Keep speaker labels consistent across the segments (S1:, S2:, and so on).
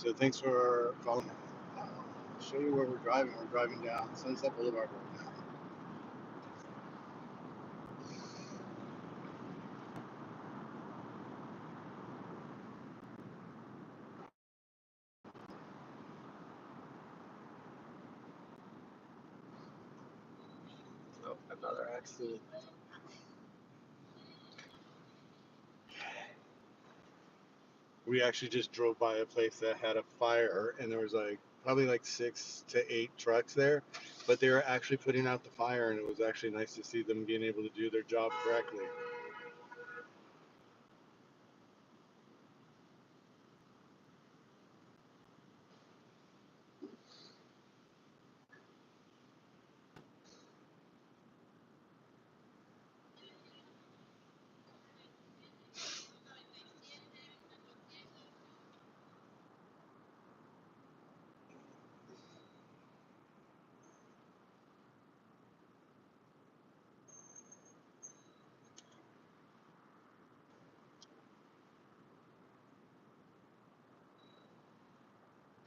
S1: So thanks for calling. I'll show you where we're driving. We're driving down Sunset Boulevard right now. Oh, another accident. We actually just drove by a place that had a fire, and there was like probably like 6 to 8 trucks there, but they were actually putting out the fire, and it was actually nice to see them being able to do their job correctly.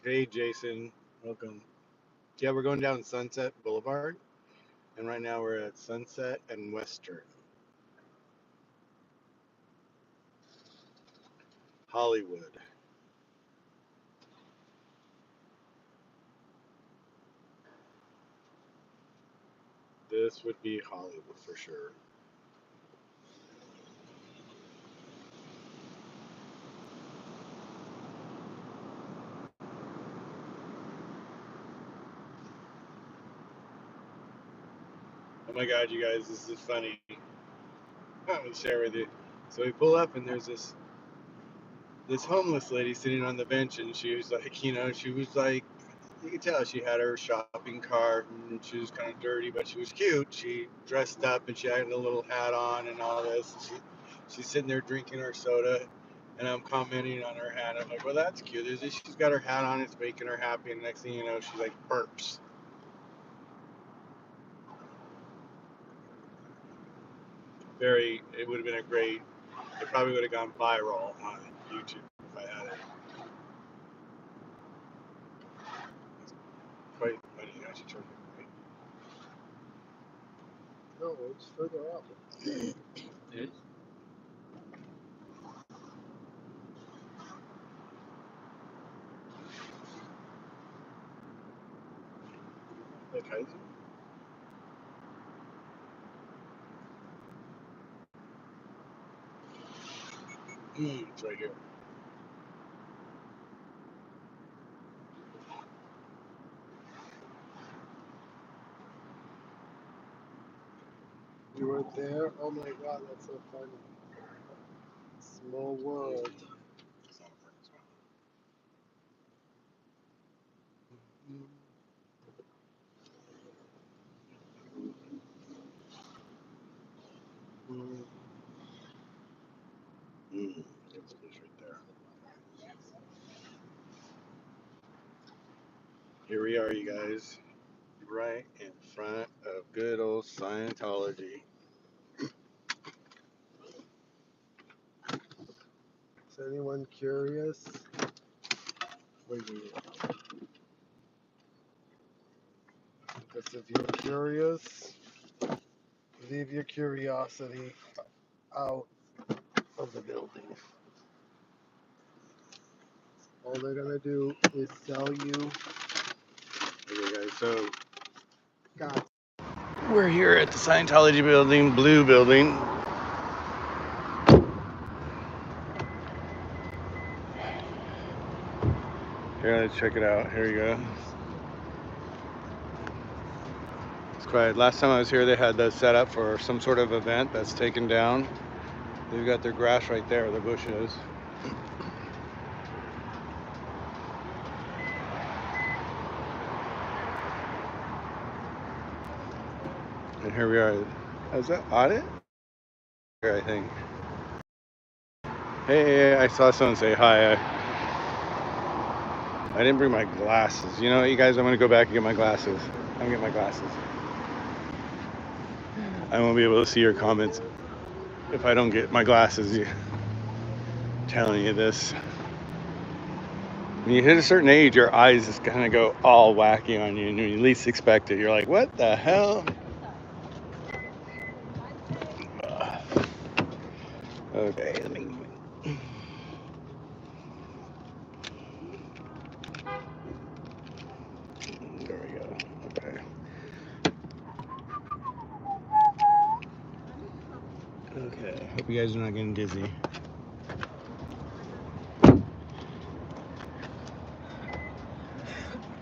S1: Hey, Jason, welcome. Yeah, we're going down Sunset Boulevard, and right now we're at Sunset and Western Hollywood. This would be Hollywood for sure. Oh my God, you guys, this is funny. I'm gonna share with you. So we pull up, and there's this homeless lady sitting on the bench, and she was like, she was like, you could tell she had her shopping cart, and she was kind of dirty, but she was cute. She dressed up, and she had a little hat on and all this. She's sitting there drinking her soda, and I'm commenting on her hat. I'm like, well, that's cute. She's got her hat on, it's making her happy, and next thing you know, she like burps. It would have been it probably would have gone viral on YouTube if I had it. Quite funny, actually, turned it right. No, it's further up. It is? Like Kaiser? It's right here. You were there? Oh my God, that's so funny. Small world. It's right there. Here we are, you guys, right in front of good old Scientology. Is anyone curious? Wait. Because if you're curious, leave your curiosity out of the building. All they're gonna do is sell you. Okay, guys, so God. We're here at the Scientology building, blue building. Here, let's check it out. Here you go. It's quiet. Last time I was here, they had the setup for some sort of event that's taken down. They've got their grass right there, the bushes. And here we are. Is that audit? Here, I think. Hey, I saw someone say hi. I didn't bring my glasses. You know what, you guys? I'm going to go back and get my glasses. I'm going to get my glasses. I won't be able to see your comments if I don't get my glasses. Telling you this. When you hit a certain age, your eyes just kind of go all wacky on you, and when you least expect it, you're like, "What the hell?" Okay, let me. There we go. Okay. Okay. Hope you guys are not getting dizzy.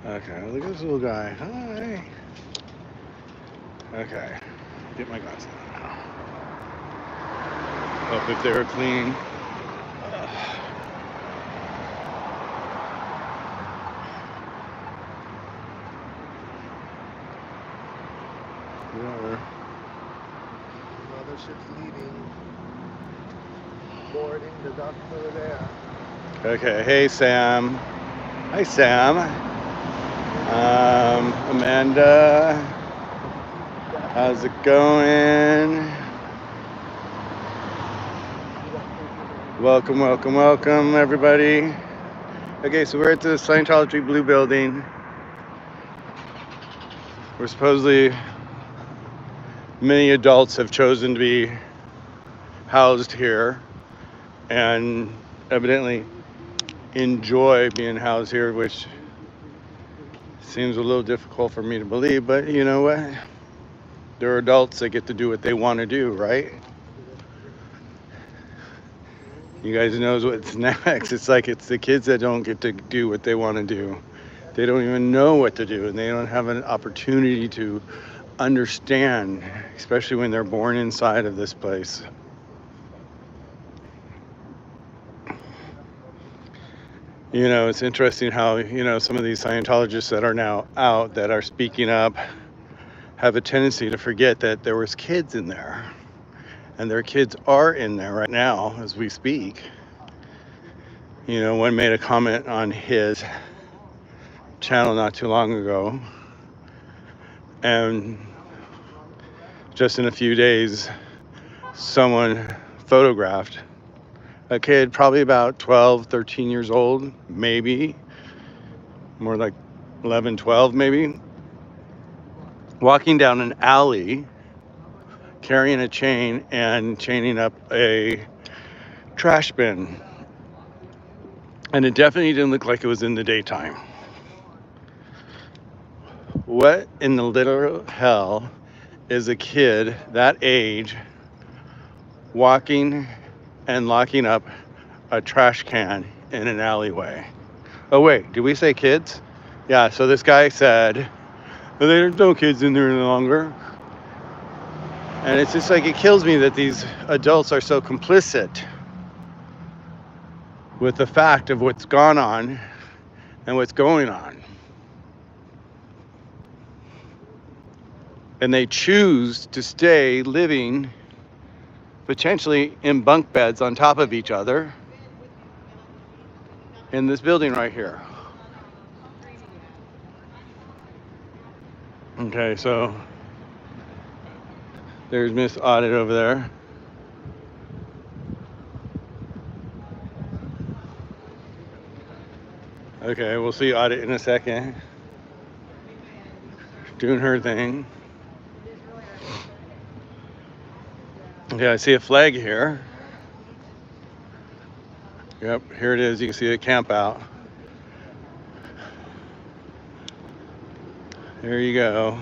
S1: Okay. Look at this little guy. Hi. Okay. Get my glasses on now. Hope if they were clean. Whatever.
S2: Mothership's leaving. Boarding. The docks over there.
S1: Okay. Hey, Sam. Hi, Sam. Amanda. How's it going? Welcome, welcome, welcome, everybody. Okay, so we're at the Scientology Blue Building. We're supposedly, many adults have chosen to be housed here and evidently enjoy being housed here, which seems a little difficult for me to believe, but you know what? They're adults, they get to do what they want to do, right? You guys knows what's next. It's like it's the kids that don't get to do what they want to do. They don't even know what to do, and they don't have an opportunity to understand, especially when they're born inside of this place. You know, it's interesting how, you know, some of these Scientologists that are now out, that are speaking up, have a tendency to forget that there was kids in there. And their kids are in there right now as we speak. You know, one made a comment on his channel not too long ago. And just in a few days, someone photographed a kid probably about 12, 13 years old, maybe, more like 11, 12 maybe, walking down an alley, carrying a chain and chaining up a trash bin. And it definitely didn't look like it was in the daytime. What in the literal hell is a kid that age walking and locking up a trash can in an alleyway? Oh, wait, did we say kids? Yeah, so this guy said, well, there's no kids in there any longer. And it's just like, it kills me that these adults are so complicit with the fact of what's gone on and what's going on. And they choose to stay living potentially in bunk beds on top of each other in this building right here. Okay, so there's Miss Audit over there. Okay, we'll see Audit in a second. Doing her thing. Okay, I see a flag here. Yep, here it is. You can see the camp out. There you go.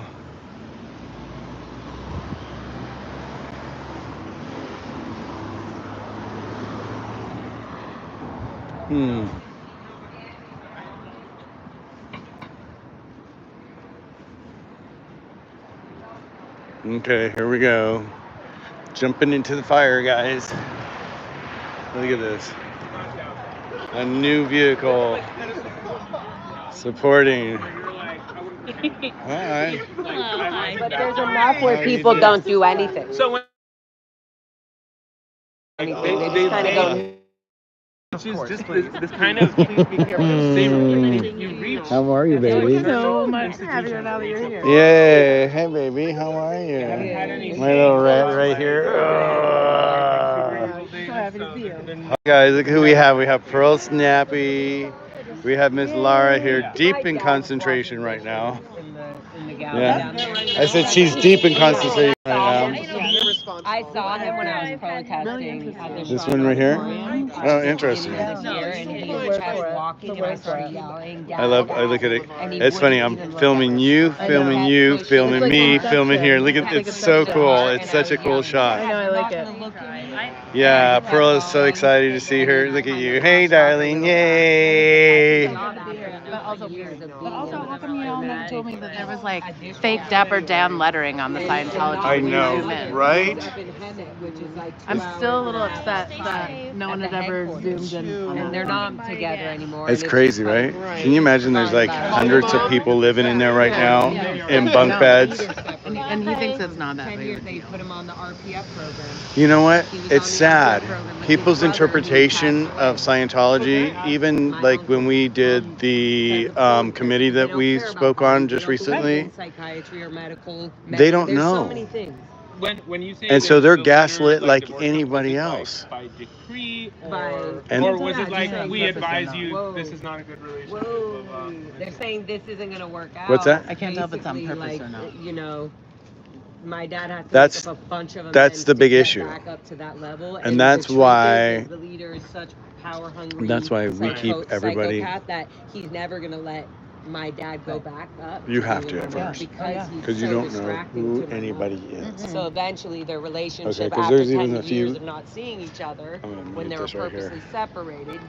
S1: Okay, here we go. Jumping into the fire, guys. Look at this. A new vehicle supporting. Hi.
S3: Hi. But there's enough where people don't do anything.
S4: So when
S3: They just kind of go.
S4: this kind of please be careful. You reach.
S1: How are you, baby?
S3: So much happier now that you're here.
S1: Yay! Hey, baby. How are you? My little rat right here.
S3: So happy to see you.
S1: Guys, look who we have. We have Pearl Snappy We have Miss Lara here, deep in concentration right now.
S3: In the gallery
S1: Yeah.
S3: down there.
S1: I said she's deep in concentration right
S3: I saw him when I was protesting at the
S1: This
S3: Shrine
S1: one right here?
S3: Auditorium,
S1: Oh,
S3: at the
S1: interesting.
S3: beginning of this year, and he kept walking, and I started yelling,
S1: now. I look at it.
S3: and he
S1: It's funny.
S3: wouldn't
S1: I'm
S3: even look
S1: filming
S3: at me.
S1: you,
S3: And he
S1: filming
S3: kept
S1: you,
S3: pushing
S1: filming me, filming here. Look at
S3: Kept
S1: it's so
S3: pushing
S1: cool.
S3: her,
S1: It's
S3: and
S1: such a
S3: was
S1: cool
S3: yelling,
S1: shot.
S3: "You guys are not gonna look at me."
S1: Yeah,
S3: And he
S1: Pearl
S3: kept
S1: is so
S3: going,
S1: excited to see
S3: and
S1: her.
S3: he
S1: Look at
S3: kind
S1: you.
S3: of
S1: Hey,
S3: brushed off a
S1: darling.
S3: little bit.
S1: Yay.
S5: But also
S3: Years of
S5: but also, how come y'all never told me that there was like
S3: at this
S5: fake
S3: point.
S5: Dapper Dan lettering on the
S3: And
S5: Scientology
S1: I
S5: when you
S1: know,
S5: zoom in?
S1: right?
S3: Up in Hemet, which is like 2
S5: I'm still a little
S3: hours and
S5: upset
S3: half
S5: that no one
S3: at
S5: had
S3: the
S5: ever
S3: headquarters.
S5: zoomed in on
S3: And they're
S5: that.
S3: not together anymore.
S1: It's
S3: and
S1: crazy,
S3: just
S1: right?
S3: like
S1: Can you imagine there's like
S3: forgotten about it.
S1: hundreds of people living in there right now in
S5: I
S1: bunk
S5: know.
S1: beds?
S5: And he thinks it's not that
S3: 10
S5: big
S3: years
S5: of a
S3: they
S5: deal.
S3: put him on the RPF program.
S1: You know what?
S3: He was
S1: It's
S3: on the RPF
S1: sad.
S3: program with
S1: People's
S3: his brother, who
S1: interpretation
S3: passed
S1: of
S3: away.
S1: Scientology, even
S3: My
S1: like when
S3: uncle,
S1: we did the committee
S3: they
S1: that
S3: don't
S1: we
S3: care about
S1: spoke on
S3: bodies. They
S1: just
S3: don't believe
S1: recently,
S3: in psychiatry or medical.
S1: they don't
S3: There's so
S1: know.
S3: many things.
S4: When you say
S1: And so
S4: the
S1: they're
S4: letter,
S1: gaslit like
S4: divorce,
S1: anybody
S4: is it,
S1: else.
S4: by decree,
S1: And-
S4: or was
S3: Yeah,
S4: it like
S3: just
S4: we
S3: saying,
S4: advise you
S3: Whoa.
S4: this is not a good relationship?
S3: Whoa. They're saying this isn't gonna work out.
S1: What's that?
S5: I can't tell if it's on
S3: Basically,
S5: purpose
S3: like,
S5: or not.
S3: you know, my dad had to
S1: That's-
S3: make up a bunch of
S1: that's
S3: amends
S1: the
S3: to
S1: big
S3: get
S1: issue.
S3: back up to that level.
S1: And that's
S3: the truth
S1: why-
S3: is that the leader is such power hungry.
S1: That's why we keep everybody-
S3: psychopath that he's never gonna let my dad go back up.
S1: You
S3: to
S1: have
S3: being
S1: to
S3: a
S1: at
S3: normal
S1: first.
S3: because he's
S1: Because you
S3: so
S1: don't know
S3: distracting
S1: who
S3: to my
S1: anybody
S3: mom.
S1: is.
S3: So eventually their relationship
S1: 'cause
S3: after
S1: there's
S3: 10
S1: even a few-
S3: years of not seeing each other,
S1: I'm gonna
S3: when
S1: mute
S3: they were
S1: this right here.
S3: purposely separated,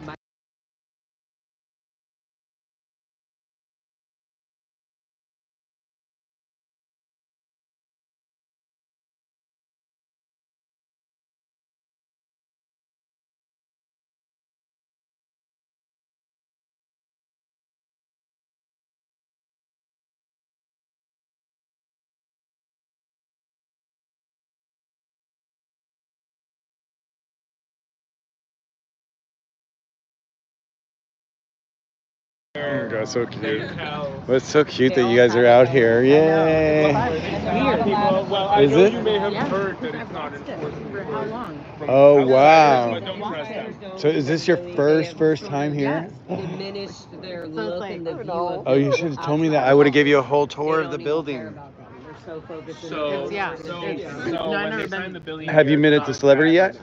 S1: Oh my god, so cute. Well, it's so cute that you guys are out here. Yay!
S4: I
S1: Is
S4: know
S1: it?
S4: you may have
S5: Yeah.
S4: heard that it's not enforced.
S5: For how long?
S1: Oh wow!
S4: But don't trust them.
S1: So is this your first time here?
S3: diminish their
S5: it's
S3: look
S5: like-
S3: and the view of
S1: Oh, you should have told me that. I would have gave you a whole
S3: They
S1: tour of
S3: don't
S1: the
S3: even
S1: building.
S3: care about that. They're so focused in
S4: So,
S3: the
S5: Yeah.
S4: so,
S5: It's-
S4: so
S5: no, I've
S4: when
S5: never
S4: they
S5: been-
S4: signed the billion,
S1: Have you been at the celebrity yet?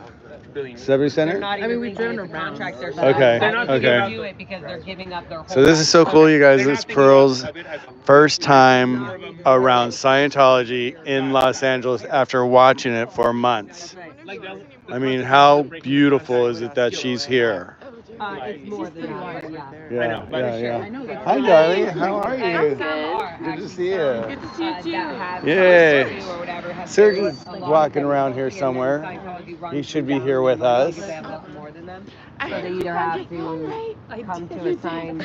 S1: Celebrity
S3: They're
S1: Center?
S3: not
S5: I
S3: even
S5: mean, we've
S3: thinking
S5: driven
S3: it's a
S5: around.
S3: contract. They're
S1: Okay,
S3: they're not
S1: okay.
S3: gonna do it because they're giving up their whole
S1: So this is so cool, you guys.
S4: They're
S1: It's
S4: not thinking
S1: Pearl's
S4: of it as
S1: first time around Scientology in Los Angeles after watching it for months.
S4: like
S1: I mean, how beautiful is it that she's here?
S3: It's more than that, but yeah.
S1: Yeah,
S4: but
S1: yeah,
S4: sure.
S1: yeah. Hi, darling. How are you?
S3: Good.
S1: Good to see you.
S3: That have
S1: Yay.
S3: Scientology or whatever have
S1: Sergey's
S3: very- a lot
S1: walking
S3: of
S1: around
S3: them
S1: here
S3: and then
S1: somewhere.
S3: Scientology runs
S1: He should
S3: them
S1: be here
S3: down
S1: with
S3: because
S1: us.
S3: they have nothing more than them. So they either have to come to a signed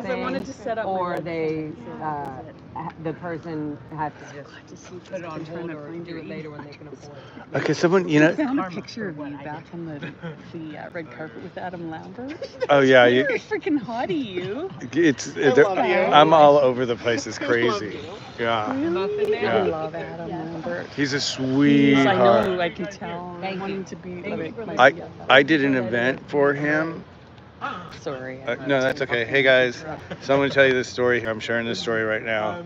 S3: thing, or they, the person has to just put it on hold or do it later when they can afford it.
S1: Okay, someone, you know.
S5: I found a picture of you back on the red carpet with Adam Lambert.
S1: Oh yeah,
S5: You're a freaking hottie, you.
S1: I'm all over the place. It's crazy. Yeah,
S5: Really? I
S1: Yeah.
S5: love Adam Lambert.
S1: he's a
S5: I
S1: sweetheart.
S5: know, I can tell.
S3: Thank
S5: Wanting
S3: you.
S5: to be
S3: Thank
S5: like
S3: you.
S5: my
S1: I did an event for him.
S5: Sorry.
S1: No, that's okay. Hey guys, so I'm gonna tell you this story here. I'm sharing this story right now.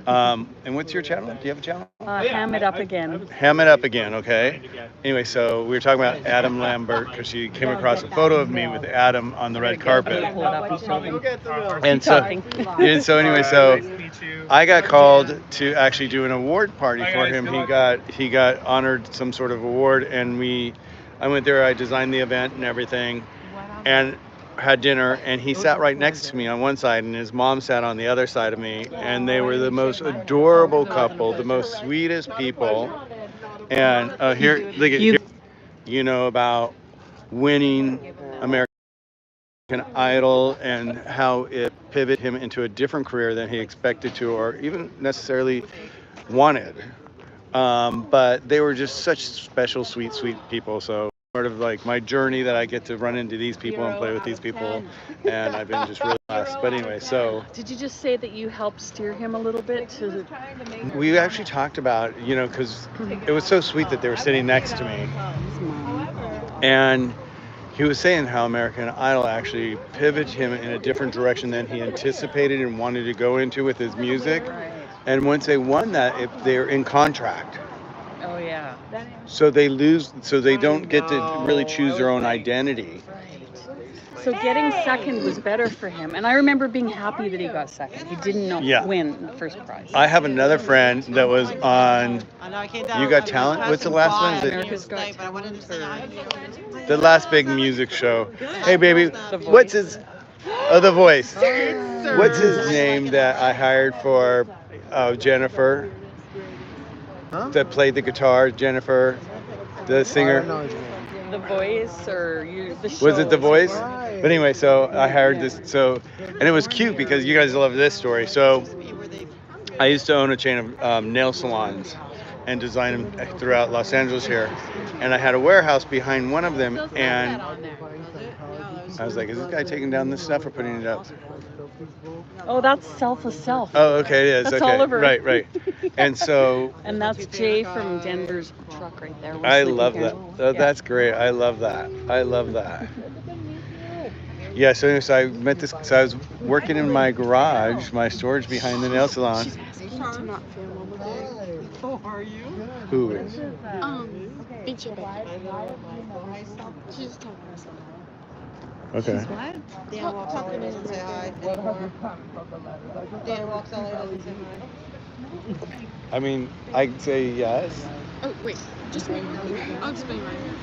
S1: And what's your channel? Do you have a channel?
S5: Ham it up again.
S1: Ham it up again, okay? Anyway, so we were talking about Adam Lambert because she came across a photo of me with Adam on the red carpet.
S5: Pull it up and show them.
S1: And so, anyway, so I got called to actually do an award party for him. He got honored some sort of award, and I went there. I designed the event and everything, and had dinner. And he sat right next to me on one side, and his mom sat on the other side of me. And they were the most adorable couple, the most sweetest people. And here, look at here, you know about winning American Idol and how it pivoted him into a different career than he expected to or even necessarily wanted. But they were just such special, sweet people. So part of like my journey that I get to run into these people and play with these people, and I've been just really blessed. But anyway, so
S5: Did you just say that you helped steer him a little bit to?
S1: we actually talked about, because it was so sweet that they were sitting next to me. And he was saying how American Idol actually pivoted him in a different direction than he anticipated and wanted to go into with his music. And once they won that, they're in contract.
S5: Oh yeah.
S1: So they lose, so they don't get to really choose their own identity.
S5: So getting second was better for him, and I remember being happy that he got second. He didn't win the first prize.
S1: I have another friend that was on You Got Talent. What's the last one?
S5: America's Got Talent.
S1: The last big music show. Hey baby, what's his? Oh, The Voice. What's his name that I hired for Jennifer? That played the guitar, Jennifer, the singer.
S5: The Voice or the show?
S1: Was it The Voice? But anyway, so I hired this. And it was cute because you guys love this story. So I used to own a chain of nail salons and design them throughout Los Angeles here. And I had a warehouse behind one of them, and I was like, is this guy taking down this stuff or putting it up?
S5: Oh, that's Selfless Self.
S1: Oh, okay, it is.
S5: That's
S1: okay,
S5: Oliver.
S1: right. And so.
S5: And that's Jay from Denver's truck right there.
S1: I love that. Oh, that's great. I love that. Yeah. So anyway, I met this. So I was working in my garage, my storage behind the nail salon.
S6: How are you?
S1: Who is?
S6: She's talking to someone.
S1: Okay.
S5: What?
S6: Dan walks all in and say hi. Dan walks all in and say hi.
S1: I mean, I'd say yes.
S6: Oh, wait. Just wait. I'll explain right here.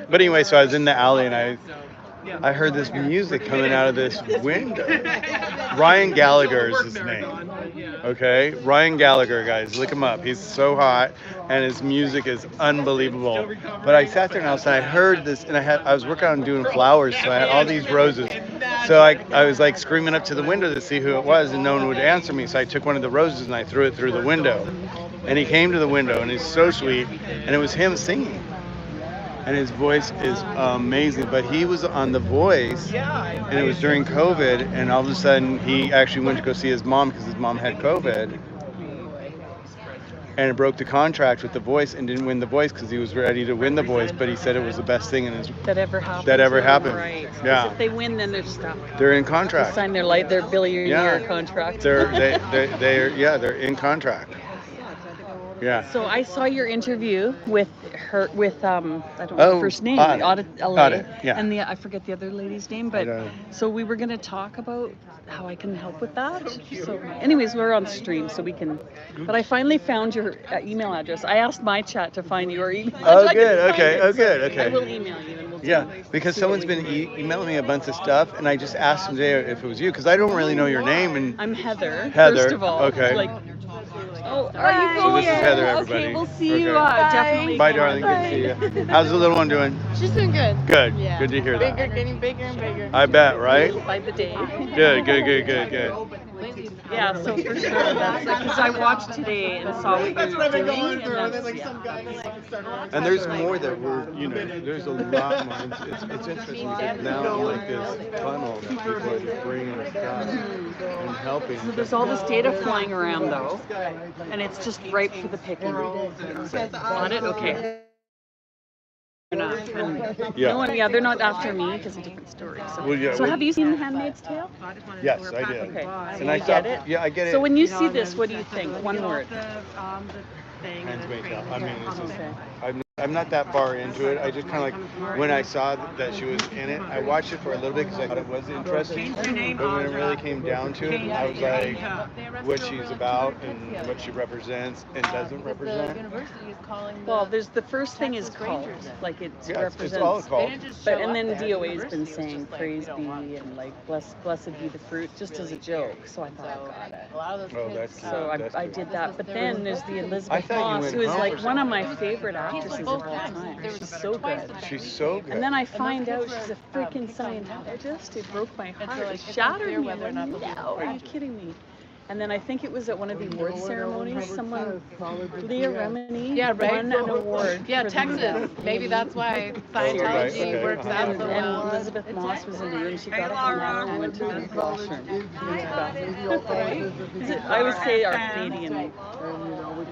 S1: But anyway, so I was in the alley and I heard this music coming out of this window. Ryan Gallagher is his name. Okay, Ryan Gallagher, guys, look him up. He's so hot, and his music is unbelievable. But I sat there and I heard this, and I was working on doing flowers, so I had all these roses. So I was like screaming up to the window to see who it was, and no one would answer me. So I took one of the roses and I threw it through the window. And he came to the window, and he's so sweet, and it was him singing. And his voice is amazing. But he was on The Voice, and it was during COVID, and all of a sudden he actually went to go see his mom because his mom had COVID. And it broke the contract with The Voice and didn't win The Voice because he was ready to win The Voice, but he said it was the best thing in his
S5: that ever happened. Right.
S1: Yeah.
S5: If they win, then they're stuck.
S1: They're in contract.
S5: They sign their billionaire contract.
S1: They're in contract. Yeah.
S5: So I saw your interview with her, I don't know her first name,
S1: Audit, yeah.
S5: And I forget the other lady's name, but so we were going to talk about how I can help with that. So anyways, we're on stream, so we can, but I finally found your email address. I asked my chat to find your email address.
S1: Oh, good, okay.
S5: I will email you. And we'll
S1: because someone's been emailing me a bunch of stuff, and I just asked them today if it was you, because I don't really know your name. And
S5: I'm Heather.
S1: Heather,
S5: first of all.
S1: okay.
S5: Oh, are you
S1: So
S5: going?
S1: this is Heather, everybody.
S5: Okay, we'll see you. Definitely.
S1: Bye, darling. Good to see you. How's the little one doing?
S6: She's doing good.
S1: Good.
S6: Yeah.
S1: Good to hear that.
S6: Getting bigger and bigger.
S1: I bet, right?
S5: By the day.
S1: Good.
S5: Yeah, so for sure, that's because I watched today and saw what you're doing.
S1: And there's more that there's a lot more. It's interesting because now like this tunnel that people are bringing stuff and helping.
S5: So there's all this data flying around though, and it's just ripe for the picking. On it? Okay. They're not after me because it's a different story. So have you seen The Handmaid's Tale?
S1: Yes, I did.
S5: Okay.
S1: And I get it. Yeah, I get it.
S5: So when you see this, what do you think? One word.
S1: Handmaid's Tale. I mean, it's just, I'm not that far into it. I just kind of like, when I saw that she was in it, I watched it for a little bit because I thought it was interesting. But when it really came down to it, I was like, what she's about and what she represents and doesn't represent.
S5: Well, the first thing is called, like it represents.
S1: It's all called.
S5: But and then DOA's been saying praise be and like blessed be the fruit just as a joke. So I thought I got it.
S1: Oh, that's
S5: so I did that. But then there's the Elizabeth Moss, who is like one of my favorite actresses. of all time. She's so good.
S1: She's so good.
S5: And then I find out she's a freaking Scientologist. It broke my heart. It shattered me. I'm like, no, are you kidding me? And then I think it was at one of the award ceremonies, someone, Leah Remini, won an award.
S6: Yeah, Texas. Maybe that's why Scientology works out so
S5: And
S6: well.
S5: Elizabeth Moss was in the room. She got up from that and went to the washroom. I would say our Canadian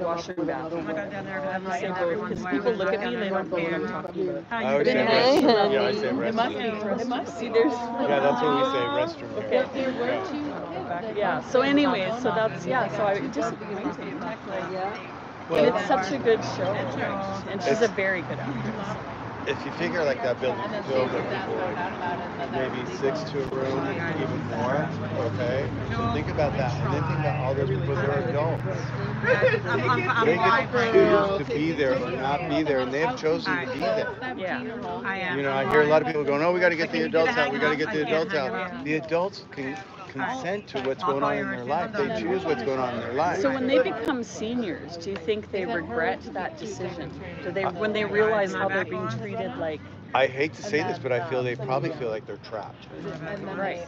S5: washroom bathroom. I would say both, because people look at me and they don't know what I'm talking about.
S1: I would say restroom. Yeah, I say
S5: It must
S1: restroom.
S5: be for us. See, there's.
S1: Yeah, that's what we say, restroom.
S5: Okay.
S1: Yeah.
S5: Yeah. So anyways, so that's so I disappointed.
S1: Well,
S5: It's such a good show, and she's a very good actress.
S1: if you figure like that building filled with people, like maybe 6 to a room, even more, okay? So think about that, and then think about all those people that are adults. They get to choose to be there or not be there, and they have chosen to be there.
S5: Yeah.
S1: You know, I hear a lot of people going, "Oh, we got to get the adults out. We got to get the adults out." The adults can consent to what's going on in their life. They choose what's going on in their life.
S5: So when they become seniors, do you think they regret that decision? Do they, when they realize how they're being treated, like?
S1: I hate to say this, but I feel they probably feel like they're trapped.
S5: Right.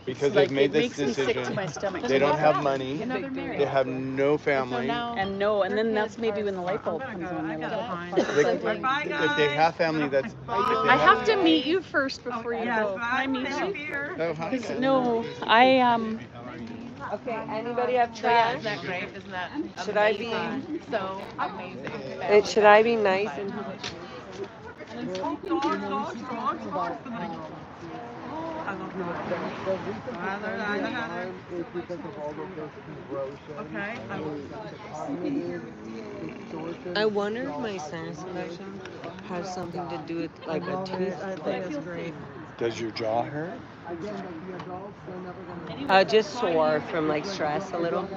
S1: Because
S5: Like,
S1: they've made
S5: it
S1: this
S5: makes me sick to
S1: decision.
S5: my stomach.
S1: They don't have money. They have no family.
S5: And then that's maybe when the light bulb comes on. They're like,
S1: If they have family, that's.
S5: I have to meet you first before you go. Can I meet you?
S1: Oh, hi.
S5: No,
S3: Okay, anybody have trash?
S6: Isn't that great? Isn't that
S3: Should I be?
S6: so amazing?
S3: Should I be nice and? I wonder if my sinus infection has something to do with like a tooth thing.
S1: Does your jaw hurt?
S3: Just sore from like stress a little.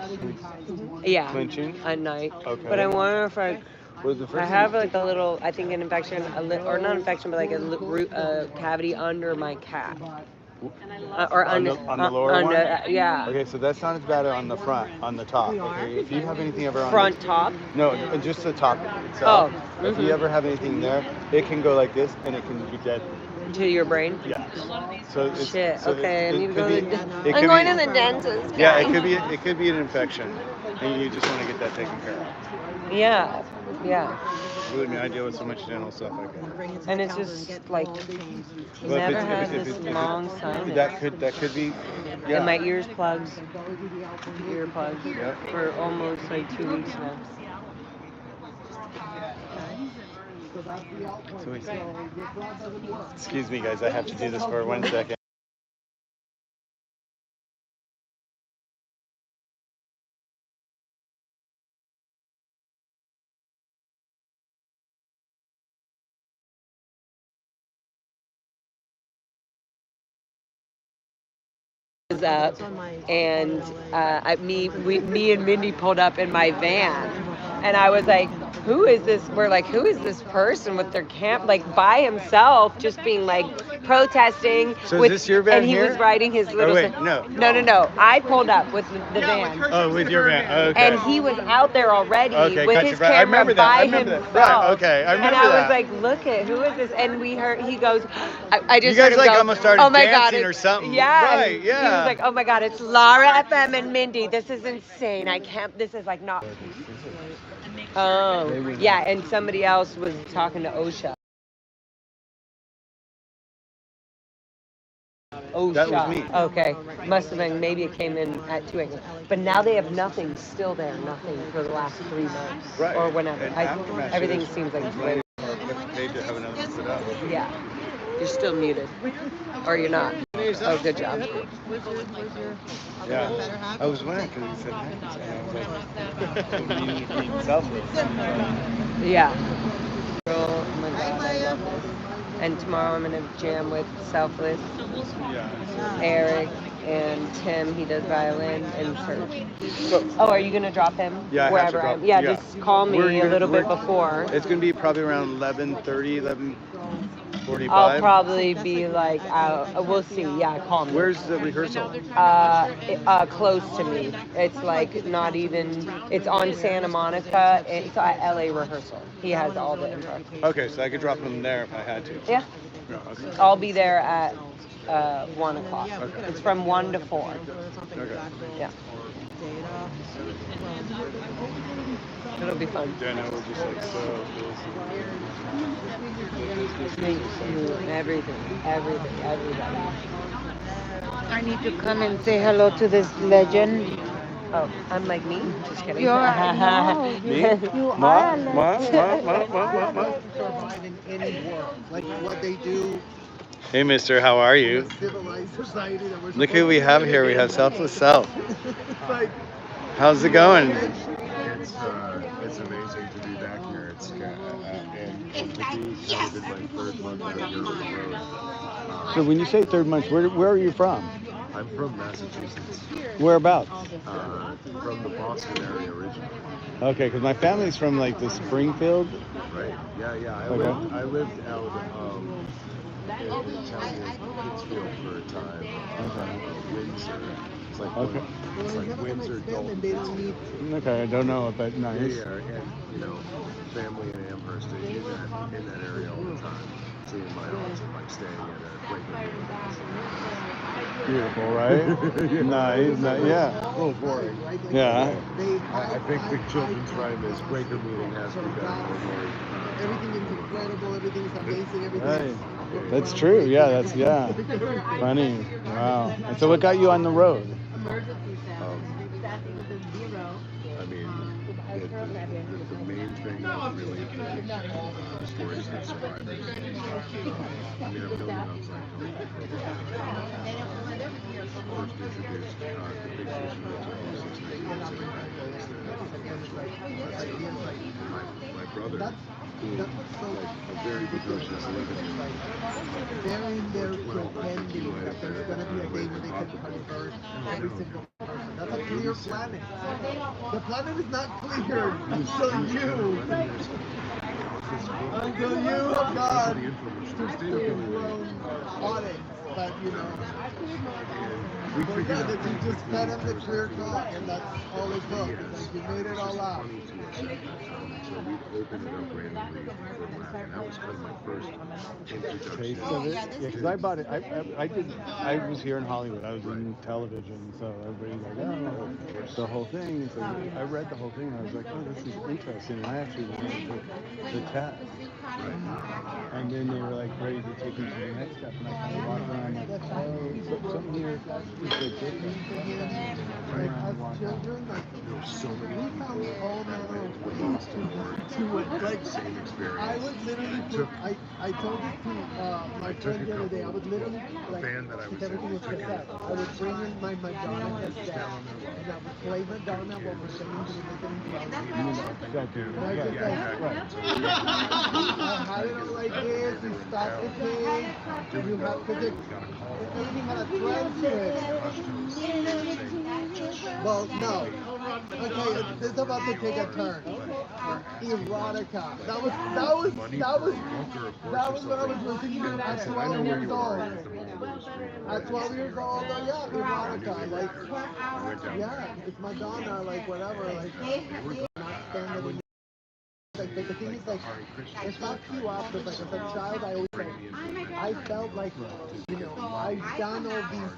S3: Yeah.
S1: Clenching?
S3: At night.
S1: Okay.
S3: But I wonder if I
S1: What was the first
S3: have like a little, I think an infection, or not infection, but like a cavity under my cap. Or
S1: on the lower one?
S3: Yeah.
S1: Okay, so that's not as bad on the front, on the top. Okay, if you have anything ever on
S3: Front top?
S1: No, just the top itself.
S3: Oh.
S1: If you ever have anything there, it can go like this, and it can be dead.
S3: To your brain?
S1: Yeah. So it's,
S3: Shit.
S1: so
S3: Okay, I need to go to the dentist.
S1: I'm
S3: going to the dentist.
S1: Yeah, it could be an infection, and you just want to get that taken care of.
S3: Yeah. Yeah.
S1: Believe me, I deal with so much dental stuff like that.
S3: And it's just like
S1: Well,
S3: never had this long sinus.
S1: That could be. Yeah.
S3: And my ears plugged. Ear plugged.
S1: Yep.
S3: For almost like 2 weeks now.
S1: Excuse me, guys. I have to do this for 1 second.
S3: Up, and me and Mindy pulled up in my van, and I was like, who is this? We're like, who is this person with their camp, like by himself, just being like protesting.
S1: So is this your van
S3: and he
S1: here?
S3: was riding his little.
S1: Oh, wait, no.
S3: No. I pulled up with the van.
S1: Oh, with your van. Okay.
S3: And he was out there already
S1: Okay,
S3: with
S1: gotcha.
S3: his
S1: I
S3: camera
S1: remember that.
S3: by
S1: I remember
S3: himself.
S1: that. Right. Okay. I remember
S3: and I
S1: that.
S3: was like, look at who is this? And we heard. He goes, I just
S1: You guys
S3: heard him
S1: like
S3: go,
S1: almost started
S3: oh my God,
S1: dancing or something.
S3: Yeah.
S1: Right. Yeah.
S3: He was like, oh my God, it's Laura FM and Mindy. This is insane. I can't. This is like not. Oh. Yeah. And somebody else was talking to OSHA. OSHA.
S1: That was me.
S3: Okay. Must have been, maybe it came in at 2 a.m. But now they have nothing still there, nothing for the last 3 months.
S1: Right.
S3: Or whenever.
S1: And aftermath
S3: Everything
S1: is-
S3: seems like it's
S1: Paid to have another one put up.
S3: Yeah. You're still muted. Or you're not. Oh, good job.
S1: Yeah. I was wondering because he said hands, and I was like, being selfless.
S3: Yeah. Oh my God, I love this. And tomorrow I'm gonna jam with Selfless,
S1: Yeah.
S3: Eric, and Tim. He does violin and Serge.
S1: So,
S3: Oh, are you gonna drop him?
S1: Yeah, I have to
S3: wherever
S1: drop
S3: I'm?
S1: him.
S3: Yeah,
S1: Yeah.
S3: just call me
S1: We're
S3: a
S1: gonna-
S3: little bit
S1: we're-
S3: before.
S1: it's gonna be probably around 11:30, 11. 45?
S3: I'll probably be like, we'll see. Yeah, call me.
S1: Where's the rehearsal?
S3: Close to me. It's like not even. It's on Santa Monica. It's at LA rehearsal. He has all the info.
S1: Okay, so I could drop him there if I had to.
S3: Yeah.
S1: Okay.
S3: I'll be there at 1 o'clock.
S1: Okay.
S3: It's from 1 to 4.
S1: Okay.
S3: Yeah. It'll be fun.
S1: Then I was just like so busy.
S3: Everything, everybody.
S7: I need to come and say hello to this legend.
S3: Oh, I'm like me? Just kidding.
S7: You are, no,
S1: Me?
S7: you
S1: Ma?
S7: are a
S1: Ma?
S7: legend.
S1: Ma?
S2: Survive in any world, like what they do
S1: Hey, mister, how are
S2: in
S1: you?
S2: a civilized society that we're
S1: Look who we have here. We have Selfless Self.
S2: It's like,
S1: How's it going?
S8: It's amazing to be back here. It's and to be kind of in my third month out here on the road.
S1: So when you say third month, where are you from?
S8: I'm from Massachusetts,
S1: Whereabouts?
S8: from the Boston area originally.
S1: Okay, because my family's from like the Springfield.
S8: Right? Yeah. I lived out in a town near Pittsfield for a time. Windsor. It's like Windsor, Dalton.
S1: Okay, I don't know, but nice.
S8: Yeah, and family in Amherst in that area all the time. Seeing my aunts and like staying at a Quaker meeting.
S1: Beautiful, right? Nice, yeah.
S8: A little boring.
S1: Yeah.
S8: I think the children's rhyme is Quaker meeting has begun.
S2: everything is incredible, everything is amazing, everything
S1: Hey,
S2: is...
S1: that's true. Yeah, that's funny. Wow. And so, what got you on the road?
S8: I mean, the main thing that really is the stories of survivors. I mean, I've known about Scientology for a long time. First introduced the big fish in the 1960s in my brother, who like a very precocious 11-year-old.
S2: They're in there pretending that there's going to be a day when they can convert every single person. That's a clear planet. The planet is not clear until you have got full-blown audits. But, that you just fed them the clear cut, and that's all it took, because you made it all out.
S8: So we opened it up randomly for that, and that was kind of my first introduction.
S1: Taste of it? Yeah, because I bought it. I was here in Hollywood. I was in television, so everybody's like, oh, the whole thing. And so I read the whole thing, and I was like, oh, this is interesting. And I actually wanted the test. And then they were like ready to take me to the next step, and I kind of walked around like, oh, something here is like different.
S2: Like us children, like
S8: So many
S2: we found all manner of ways to it. Like I would literally I told it to my friend the other day. I would literally like if everything was cassette, I would bring in my Madonna cassette and I would play Madonna while we're singing to the Nickel I had it all like this. You stop the tape. You have because it even had a transcript. Well, no. Okay, this is about to take a turn. Erotica. That was what I was listening to at 12 years old. At 12 years old, yeah, erotica. Like, yeah, it's Madonna, like whatever. Like, not standing. Like, but the thing is, like, it fucks you up because, like, as a child, I always, like, I felt like, I've done all these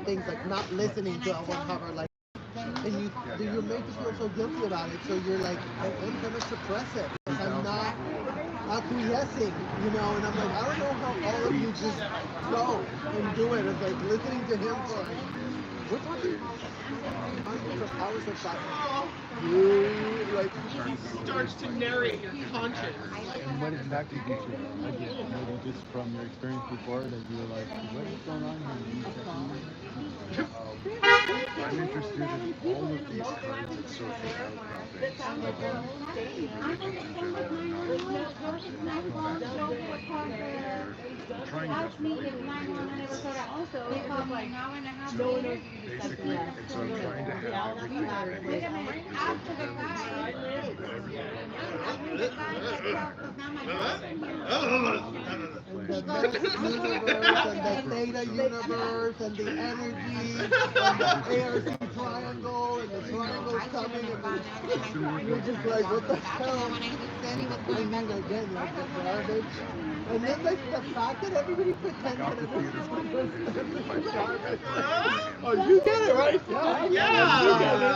S2: things, like, not listening to album cover, like, and you're made to feel so guilty about it, so you're like, I'm gonna suppress it, because I'm not acquiescing, and I'm like, I don't know how all of you just go and do it. It's like listening to him for, like, we're talking hundreds of hours of silence. Like,
S4: Starts to narrate your conscience.
S1: And what exactly did you again? Maybe just from your experience before that you were like, what is going on here?
S8: I'm interested in all of these kinds of social outcroppings of religions in general, not I'm trying desperately. Basically, and so I'm trying to have everything ready to go
S2: and the best universe and the theta universe and the energy and the ARC triangle and the triangle's coming and you're just like, what the hell? I mean, again, like the garbage. And then like the fact that everybody pretends that everyone understands the garbage. Oh, you get it, right? Yeah, you get it.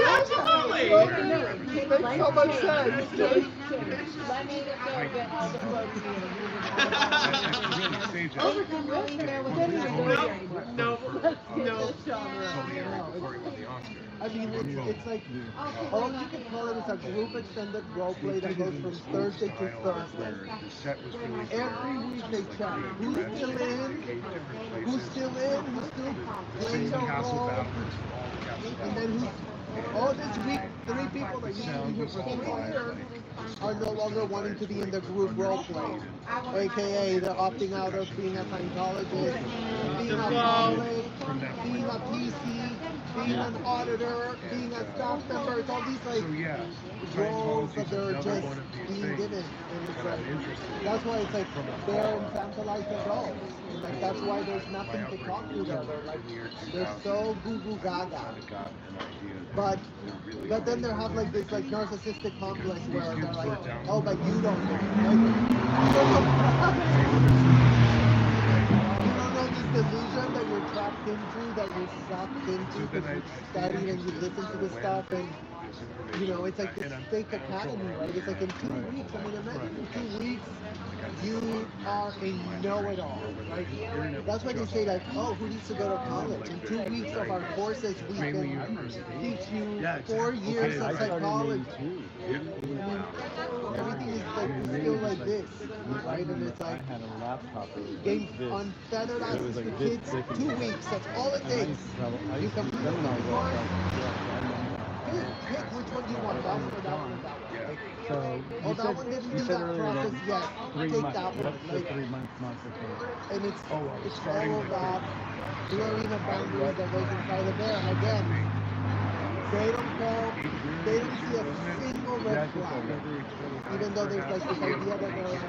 S4: Absolutely.
S2: It makes so much sense.
S4: No, no.
S2: I mean, it's like, all you can call it is a group extended role play that goes from Thursday to Thursday. Every week they check who's still in, who's still in, who's still playing their role, and then who's, oh, this week, 3 people that used to be here for 3 years are no longer wanting to be in the group role play, aka they're opting out of being a Scientologist, being a Catholic, being a PC, being an auditor, being a staff member. It's all these like roles that they're just being given, and it's like that's why it's like they're infantilized adults, and like that's why there's nothing to talk to there. They're so goo goo gaga. But then they have like this like narcissistic complex where they're like, oh, but you don't know. You don't know this delusion that you're trapped into, that you're sucked into because you studied and you listen to this stuff, and you know, it's like this fake academy, right? It's like in 2 weeks. I mean, imagine in 2 weeks you are a know-it-all. Like that's why they say like, oh, who needs to go to college? In 2 weeks of our courses, we can teach you 4 years of psychology. Everything is like still like this, right? And it's like gain unfettered access to kids. 2 weeks. That's all it takes. You complete the course. Pick which one do you want, that one or that one or that one. Like, oh, that one didn't do that process yet. Take that one. Like,
S8: 3 months or so.
S2: and it's all of that blurring of boundaries that goes inside of there. And again, they don't call, they don't see a single red flag. Even though there's like this idea that they're like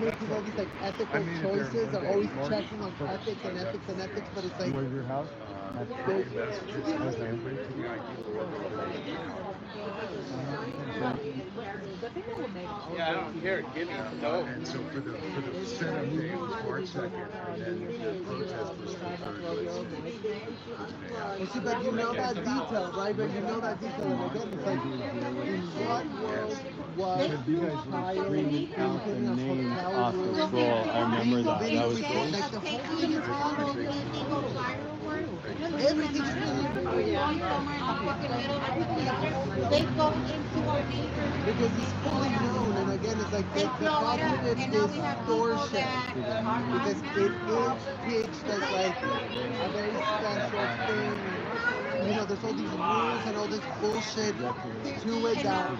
S2: making all these like ethical choices, they're always checking on ethics and ethics and ethics, but it's like,
S8: Where's your house?
S4: Yeah, I don't care. Give me dope.
S8: And so for the setup day was March 2nd, and then the protest was the 3rd.
S2: well, see, but you know that detail, right? But you know that detail, and again, it's like, in what world was
S9: You guys were
S2: child
S9: screaming out the
S2: in a
S9: names
S2: hotel
S9: off the
S2: room?
S9: scroll. I remember that. That was
S2: Like
S9: cool.
S2: the whole thing is horrible. Everything's really because it's fully known, and again, it's like the cognitive distortion because it is pitched as like a very special thing. You know, there's all these rules and all this bullshit to it that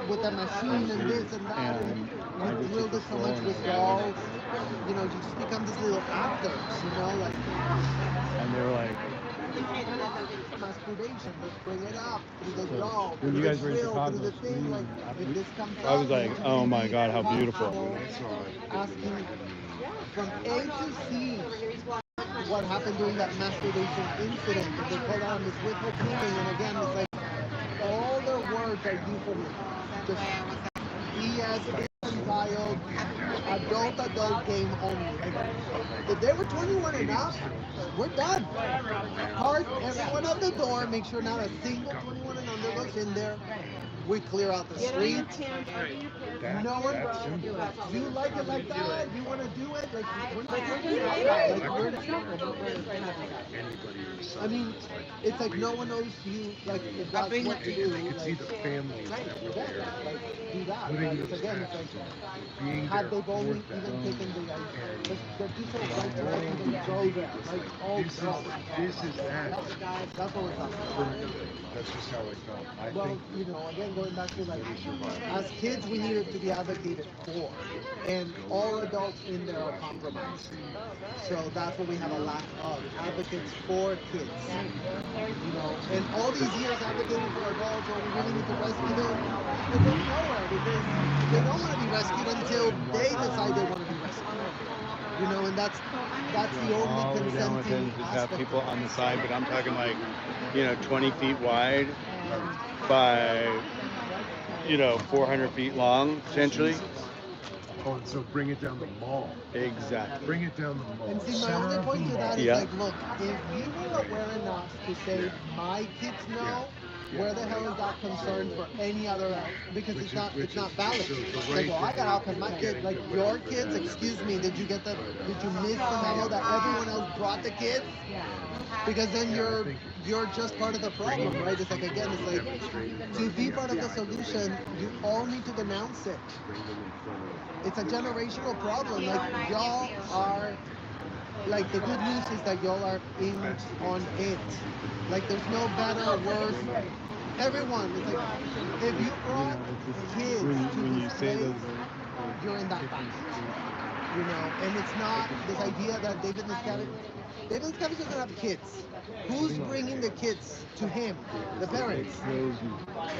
S2: with the machine and this and that, and we drilled it so much with dolls. You know, you just become these little actors. You know, like.
S9: And they were like,
S2: Masturbation, let's bring it up through the doll,
S9: when
S2: through
S9: you
S2: the
S9: guys were in
S2: grill,
S9: Chicago,
S2: through the thing, like if this comes
S9: I was
S2: up,
S9: like, oh my God, how beautiful.
S2: asking from A to Z what happened during that masturbation incident. If they call out a miswithhold cleaning, and again, it's like all their words are euphemisms. Just BS, child, adult game only. Like, if they were 21 and up, we're done. Card everyone at the door, make sure not a single 21 and under goes in there. We clear out the street. No one, you like it like that? You want to do it? Like, we're not I mean, it's like no one knows you, like, if that's what you do,
S8: I could see
S2: like,
S8: the families
S2: right,
S8: that were
S2: yeah,
S8: there,
S2: like, do that,
S8: putting
S2: right?
S8: those
S2: It's again, it's like,
S8: patches on, being
S2: had
S8: there
S2: they
S8: for
S2: only
S8: that.
S2: even taken the, like, they're too so right to
S8: All
S2: even
S8: we
S2: go
S8: needed
S2: there,
S8: was
S2: like,
S8: like,
S2: oh,
S8: this
S2: no.
S8: is that.
S2: That's what we're talking
S8: For
S2: about.
S8: nothing. That's just how I felt. I
S2: Well,
S8: think
S2: you know, again, going back to like,
S8: many survivors.
S2: as kids, we needed to be advocated for, and all adults in there are compromised. So that's what we have a lack of advocates for kids. You know, and all these years advocating for adults, or we really need to rescue them, it goes nowhere because they don't want to be rescued until they decide they want to be rescued. You know, and that's the only
S9: All the way down
S2: consenting
S9: within, just have
S2: aspect
S9: people
S2: of
S9: on the
S2: this.
S9: side, but I'm talking like, 20 feet wide by, 400 feet long, potentially.
S8: Oh, and so bring it down the mall.
S9: Exactly.
S8: Bring it down the mall.
S2: And see, my
S8: Center
S2: only
S8: of
S2: point
S8: the
S2: to
S8: mall.
S2: that is
S9: Yeah.
S2: like, look, if you were aware enough to say, my kids know, where the hell is that concern for any other else? Because it's not valid.
S8: the
S2: Like,
S8: right
S2: well, I got out because my
S8: thing,
S2: kids, like
S8: getting
S2: your
S8: the
S2: kids,
S8: whatever
S2: excuse me,
S8: that,
S2: did you get that? Did you miss the memo that everyone else brought the kids? Because then you're just part of the problem, right? It's like, again, it's like, to be part of the solution, you all need to denounce it.
S8: bring them in front of.
S2: It's a generational problem. Like, y'all are, like, the good news is that y'all are in on it. Like, there's no better, worse. Everyone, it's like, if you brought kids to
S9: When you
S2: this
S9: say
S2: place,
S9: those
S2: you're in that bucket. You know, and it's not this idea that David Miscavige doesn't have kids. Who's bringing the kids to him? The parents.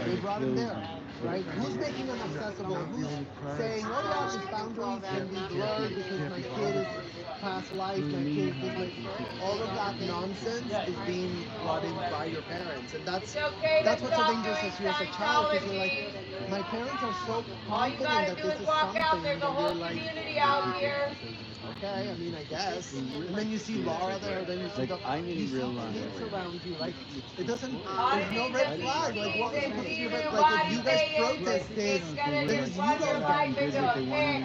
S2: They brought him there, right? Who's making them accessible? Who's saying, oh yeah, these boundaries can be blurred because my kid is past life, my kid is this, all of that nonsense is being brought in by your parents, and that's what's so dangerous as you as a child, because you're like, my parents are so confident that this is something that you're like, okay, I mean, I guess. And then you see Laura there, then you see you see kids around you, like, it doesn't, there's no red flag. Like, what was supposed to be red? Like, if you guys protest this, then it's you don't get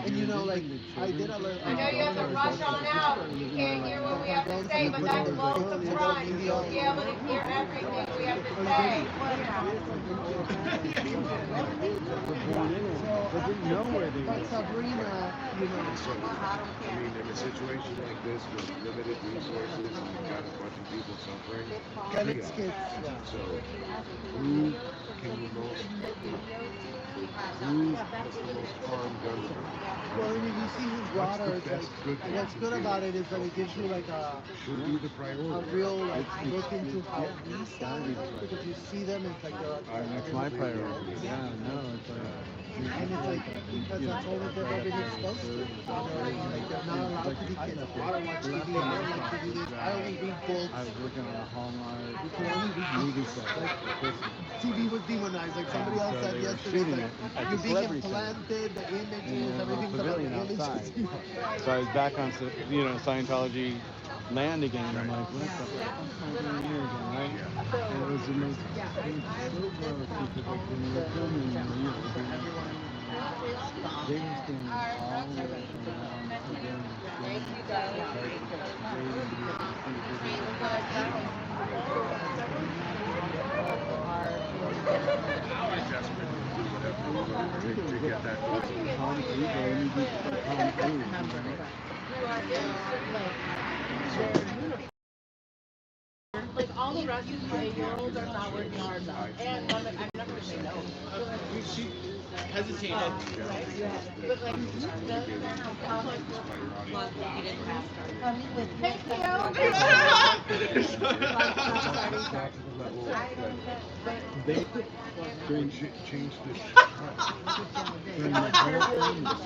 S2: and you know, like, I did a little,
S6: I know you have to rush on out. You can't hear what we have to say, but that's most of the front. You'll be able to hear everything we have to say.
S2: But Sabrina, you know,
S8: So, I mean, in a situation like this with limited resources and you've got a bunch of people suffering,
S2: and it's
S8: triage.
S2: kids.
S8: So, who can you most, who has the most harm done to them?
S2: Well, I mean, you see his
S8: What's the
S2: daughter. It's like,
S8: best good thing
S2: what's
S8: to
S2: good
S8: do?
S2: about it is that it gives you like a
S8: Should be the priority.
S2: real like look into how we stand, because you see them, it's like they're
S9: That's my priority. Yeah, no, it's
S2: and it's like, because that's all that they've ever been exposed to. You know, like, they're not allowed to be kids. I don't watch TV. I don't like to do this. I only read books.
S9: I was working on a Hallmark
S2: You can only read
S9: movie
S2: books.
S9: set
S2: Like,
S9: for Christmas.
S2: TV was demonized. Like somebody else
S9: So
S2: said
S9: they were
S2: yesterday,
S9: shooting
S2: like,
S9: it at
S2: you're
S9: the
S2: being
S9: Celebrity Center.
S2: implanted, the images,
S9: And the
S2: everything's about
S9: pavilion
S2: the images.
S9: outside. So I was back on, Scientology land again. And I'm like, what the fuck am I doing here again, right? And it was the most, it was so gross because like when we were filming, they were standing all the way around the pavilion,
S8: I desperately do whatever to get that done.
S9: Tom Cruise, let me do Tom Cruise.
S6: Like all the rest of the 8-year-olds are not working hard enough. And I'm not gonna say no.
S4: She hesitated.
S6: But like,
S9: They
S8: Change this.
S9: during the whole thing, he was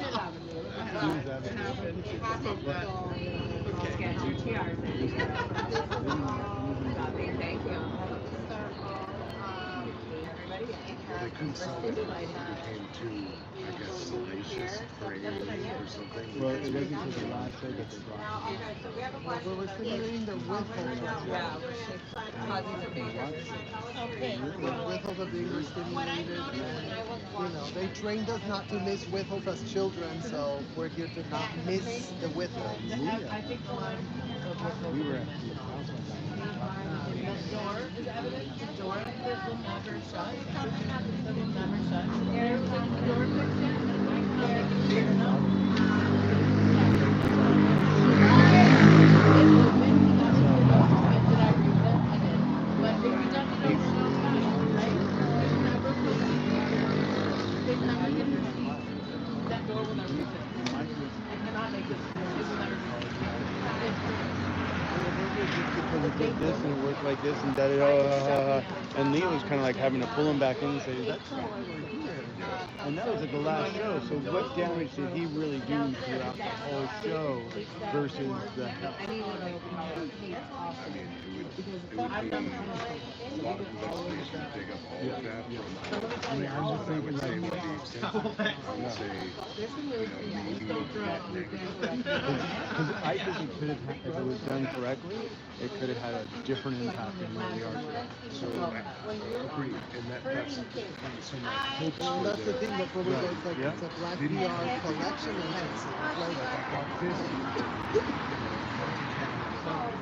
S8: They couldn't solve it. It became too, I guess, salacious for AA or something.
S9: Well, it wasn't until the last show that they brought him.
S2: Well, we're stimulating the whistles. The whistles are being restimulated, and you know, they trained us not to miss whistles as children, so we're here to not miss the whistle.
S9: We were at the house one time. Because it did this and it worked like this and da da da. And Leo was kind of like having to pull him back in and say, "That's not why we're here." And that was at the last show. So what damage did he really do throughout the whole show versus the health?
S8: I mean, it would be a lot of investigation to dig up all of that.
S9: I mean, I'm just thinking
S8: Say
S9: like,
S8: would be extensive. I would say, maybe not negative.
S9: because I think it could have, if it was done correctly, it could have had a different impact than where we are today.
S8: So, agreed. And that's so my hopes
S2: Well,
S8: were
S2: that's the
S8: that
S2: thing. That's what we it's like.
S9: Yeah.
S2: It's a black VR collection agency. It's like
S8: this.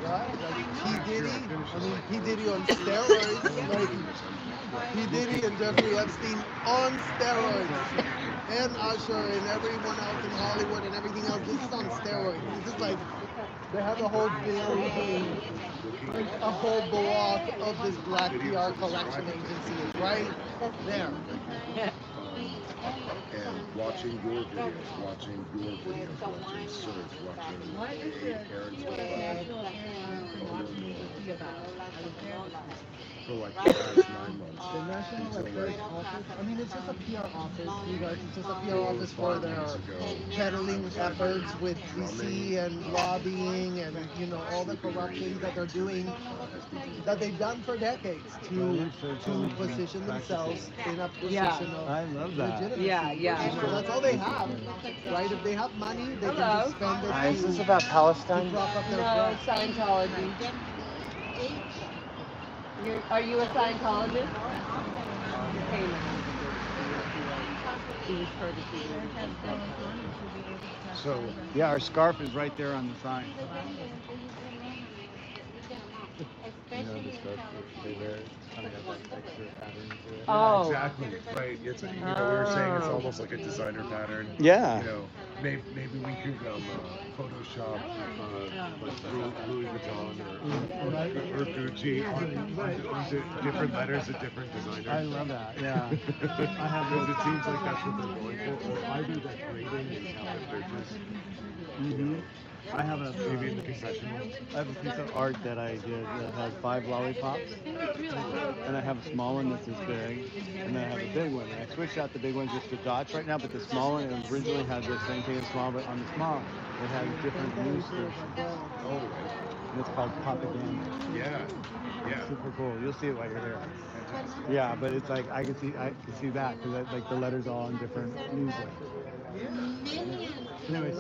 S2: right, like P Diddy. I mean, P Diddy on steroids. Like P Diddy and Jeffrey Epstein on steroids. And Usher and everyone else in Hollywood and everything else. This is on steroids. This is like they have a whole building, like a whole block of this black PR collection agency is right there.
S8: And watching your videos, watching Search, watching Aaron's for like the past 9 months.
S2: The National Affairs Office, I mean, it's just a PR office, you guys. It's just a PR office for their peddling efforts with DC and lobbying and, you know, all the corrupt things that they're doing, that they've done for decades to position themselves in a position of
S9: I love that.
S2: legitimacy.
S3: Yeah.
S2: So that's all they have, right? If they have money, they can just spend it
S7: Is this
S2: to
S7: about Palestine?
S2: prop up their
S3: No,
S2: brand.
S3: Scientology. Are you a Scientologist?
S9: So, yeah, our scarf is right there on the sign. You know, the scarf that they wear, it's kind of got that texture pattern to it.
S3: Oh.
S8: Exactly, right. It's we were saying it's almost like a designer pattern.
S9: Yeah.
S8: Maybe we could Photoshop like Louis Vuitton or Gucci onto different letters of different designers.
S9: I love that. Yeah.
S8: Because it seems like that's what they're going for, or either that grading in Catholic churches.
S9: I have a
S8: Maybe in the concession.
S9: I have a piece of art that I did that has 5 lollipops, and I have a small one that's this big, and then I have a big one. And I switched out the big one just to dots right now, but the small one originally had the same thing as small, but on the small it has different news stations.
S8: Oh, right.
S9: And it's called propaganda.
S8: Yeah.
S9: Super cool. You'll see it while you're here. Yeah, but it's like I can see that because like the letters all on different news. Anyway,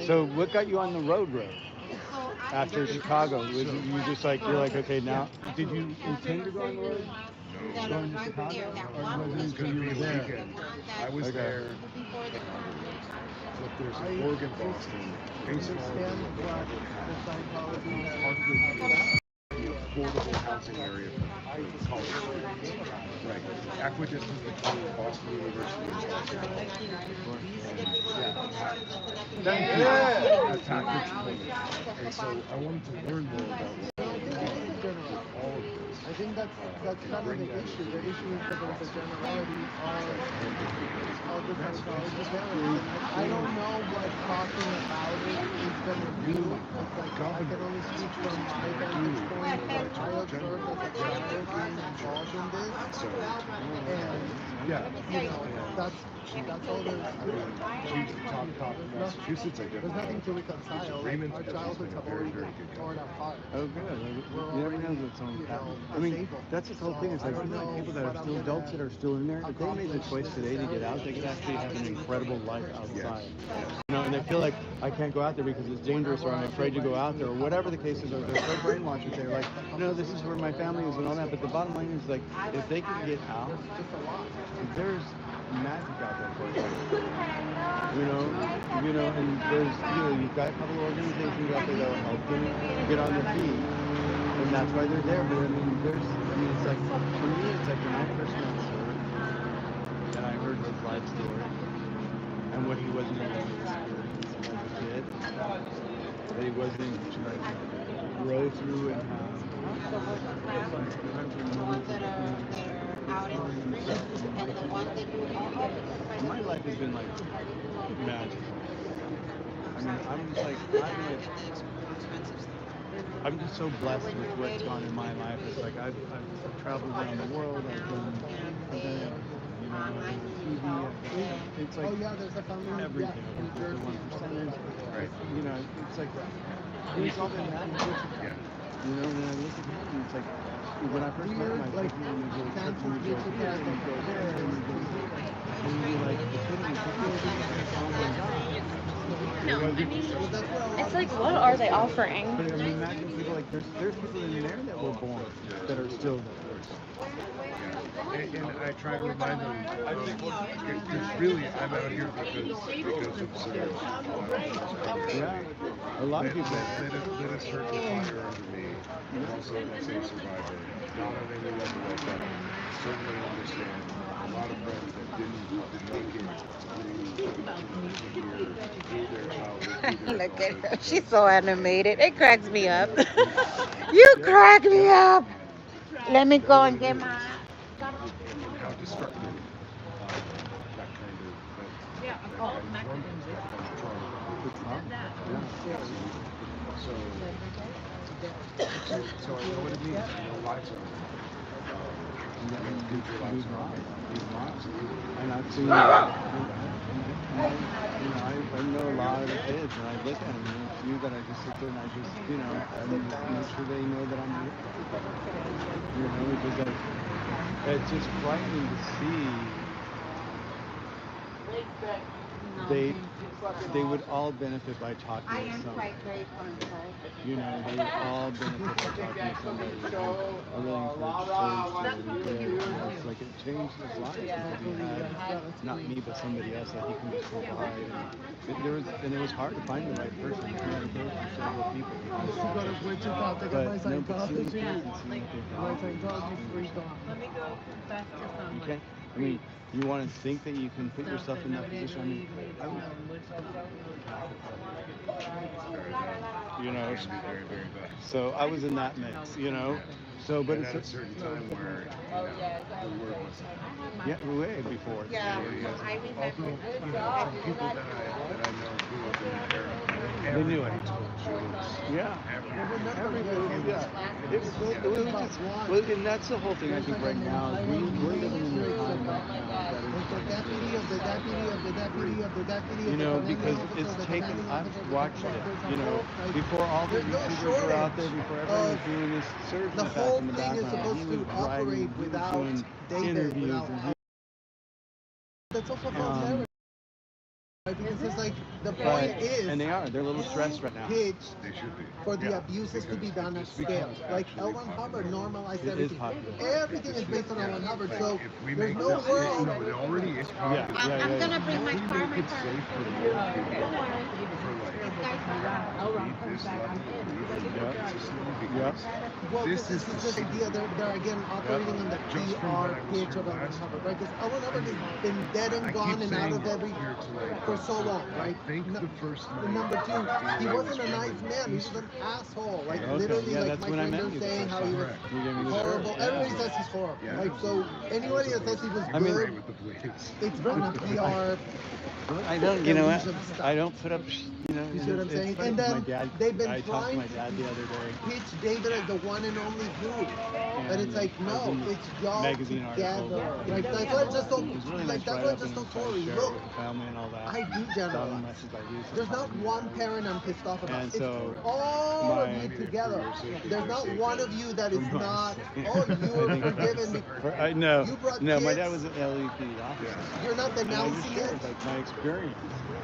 S9: so what got you on the road after Chicago? Was it, you just like you're like, okay, now did you intend to go on the road? Going to Chicago, or was it because you were there?
S8: I was there. Look, there's an Oregon, Boston.
S2: Understand what the Scientology
S8: affordable housing area for college students. Right. Equidistant between Boston University and Boston College. Tactics. And so I wanted to learn more about all of this.
S2: I think that's kind of the issue. The issue is that there's a generality of the Scientology parents. I don't know what talking about it is going to do. It's like I can only speak from my vantage point, what I observed as a child being involved in this. And that's all there is to it.
S8: She's top Massachusetts, I
S2: There's nothing to reconcile. Like, our childhoods have already been torn apart.
S9: Oh, good. You never know what's on that. I mean, that's the whole thing. It's like people that are still adults that are still in there. If they made the choice today to get out, they could actually have an incredible life outside. And they feel like I can't go out there because it's dangerous, or I'm afraid to go out there, or whatever the case is. Or they're so brainwashed. They're like, no, this is where my family is and all that. But the bottom line is like, if they can get out, there's magic out there for them. And there's, you've got a couple of organizations out there that will help them get on their feet. And that's why they're there. But I mean, it's like, for me, it's like when I first met Sir, and I heard his life story and what he wasn't able to experience as a kid, that he wasn't able to like grow through and have incredible moments of exploring himself and my life has been like magical. I mean, I'm just so blessed with what's gone in my life. It's like I've traveled around the world. I've done everything. You know, I've been on TV. It's like everything. I've been the 1%ers. Right. You know, it's like it's all been magic. You know, and then I look at him and it's like when I first met him, I took him on these little trips and we go here and we go there and we go here. And we like the kid and we took him and oh my God.
S6: No, I mean, it's like, what are they offering?
S9: But I mean, imagine people like there's people in there that were born that are still there.
S8: And I try to remind them, because really I'm out here because of service.
S9: Yeah, a lot of people
S8: that have started to fire under me, and also as a survivor, not on any level like that. Certainly understand a lot of friends that didn't make it through their childhood.
S7: Look at her. She's so animated. It cracks me up. You crack me up. Let me go and get my.
S8: And how destructive that kind of so I know what it means. I know lives are
S9: and I've seen, I know a lot of the kids, and I look at them, and it's you that I just sit there and I just, I make sure they know that I'm here. Because it's just frightening to see. They would all benefit by talking to somebody. They would all benefit by talking to somebody. I really encourage it's like it changed his life because he had not me but somebody else that he can just provide. And it was hard to find the right person. You had to go through several people. Okay. I mean, you want to think that you can put yourself in that position. I mean, so I was in that mix, So, but
S8: it's at a certain time where the word was
S9: way before.
S7: Yeah.
S8: Although some people that I know who have been there,
S9: they knew it.
S8: Jokes.
S9: Yeah. Everybody. Yeah. And that's the whole thing. I think right now we're living in a time right now that is
S2: the deputy of the deputy.
S9: Because it's taken. I've watched it. Before all the YouTubers were out there, before everyone was doing this surgery
S2: the whole
S9: in the
S2: thing is
S9: background,
S2: supposed to operate without
S9: interviews.
S2: That's also false. Because it's like the point is,
S9: and they're a little stressed right now.
S2: Pitch
S8: they should be
S2: for the abuses to be done at scale. Like L. Ron Hubbard normalized everything. Everything is based on L. Ron Hubbard, so there's no world.
S8: No, it already is popular.
S7: I'm gonna bring my car.
S8: Make it safe for more people
S2: This is the idea. They're again operating on the PR pitch of L. Ron Hubbard, right? Because L. Ron Hubbard has been dead and gone and out of every for so long, right? Number two, he wasn't a nice man. He was an asshole. Like literally, like Mike Linder saying how he was horrible. Everybody says he's horrible. Like so, anybody that says he was good, it's on a PR.
S9: I don't, I don't put up,
S2: You see what I'm saying? And then they've been trying to pitch David as the one and only dude. But it's like, no, it's y'all together. Like, that's why I just don't, like, that's why I just don't Corey, look, I do generalize. There's not one parent I'm pissed off about. It's all of you together. There's not one of you that is not, oh, you were forgiven.
S9: No, my dad was an LEP officer.
S2: You're not denouncing it.
S9: experience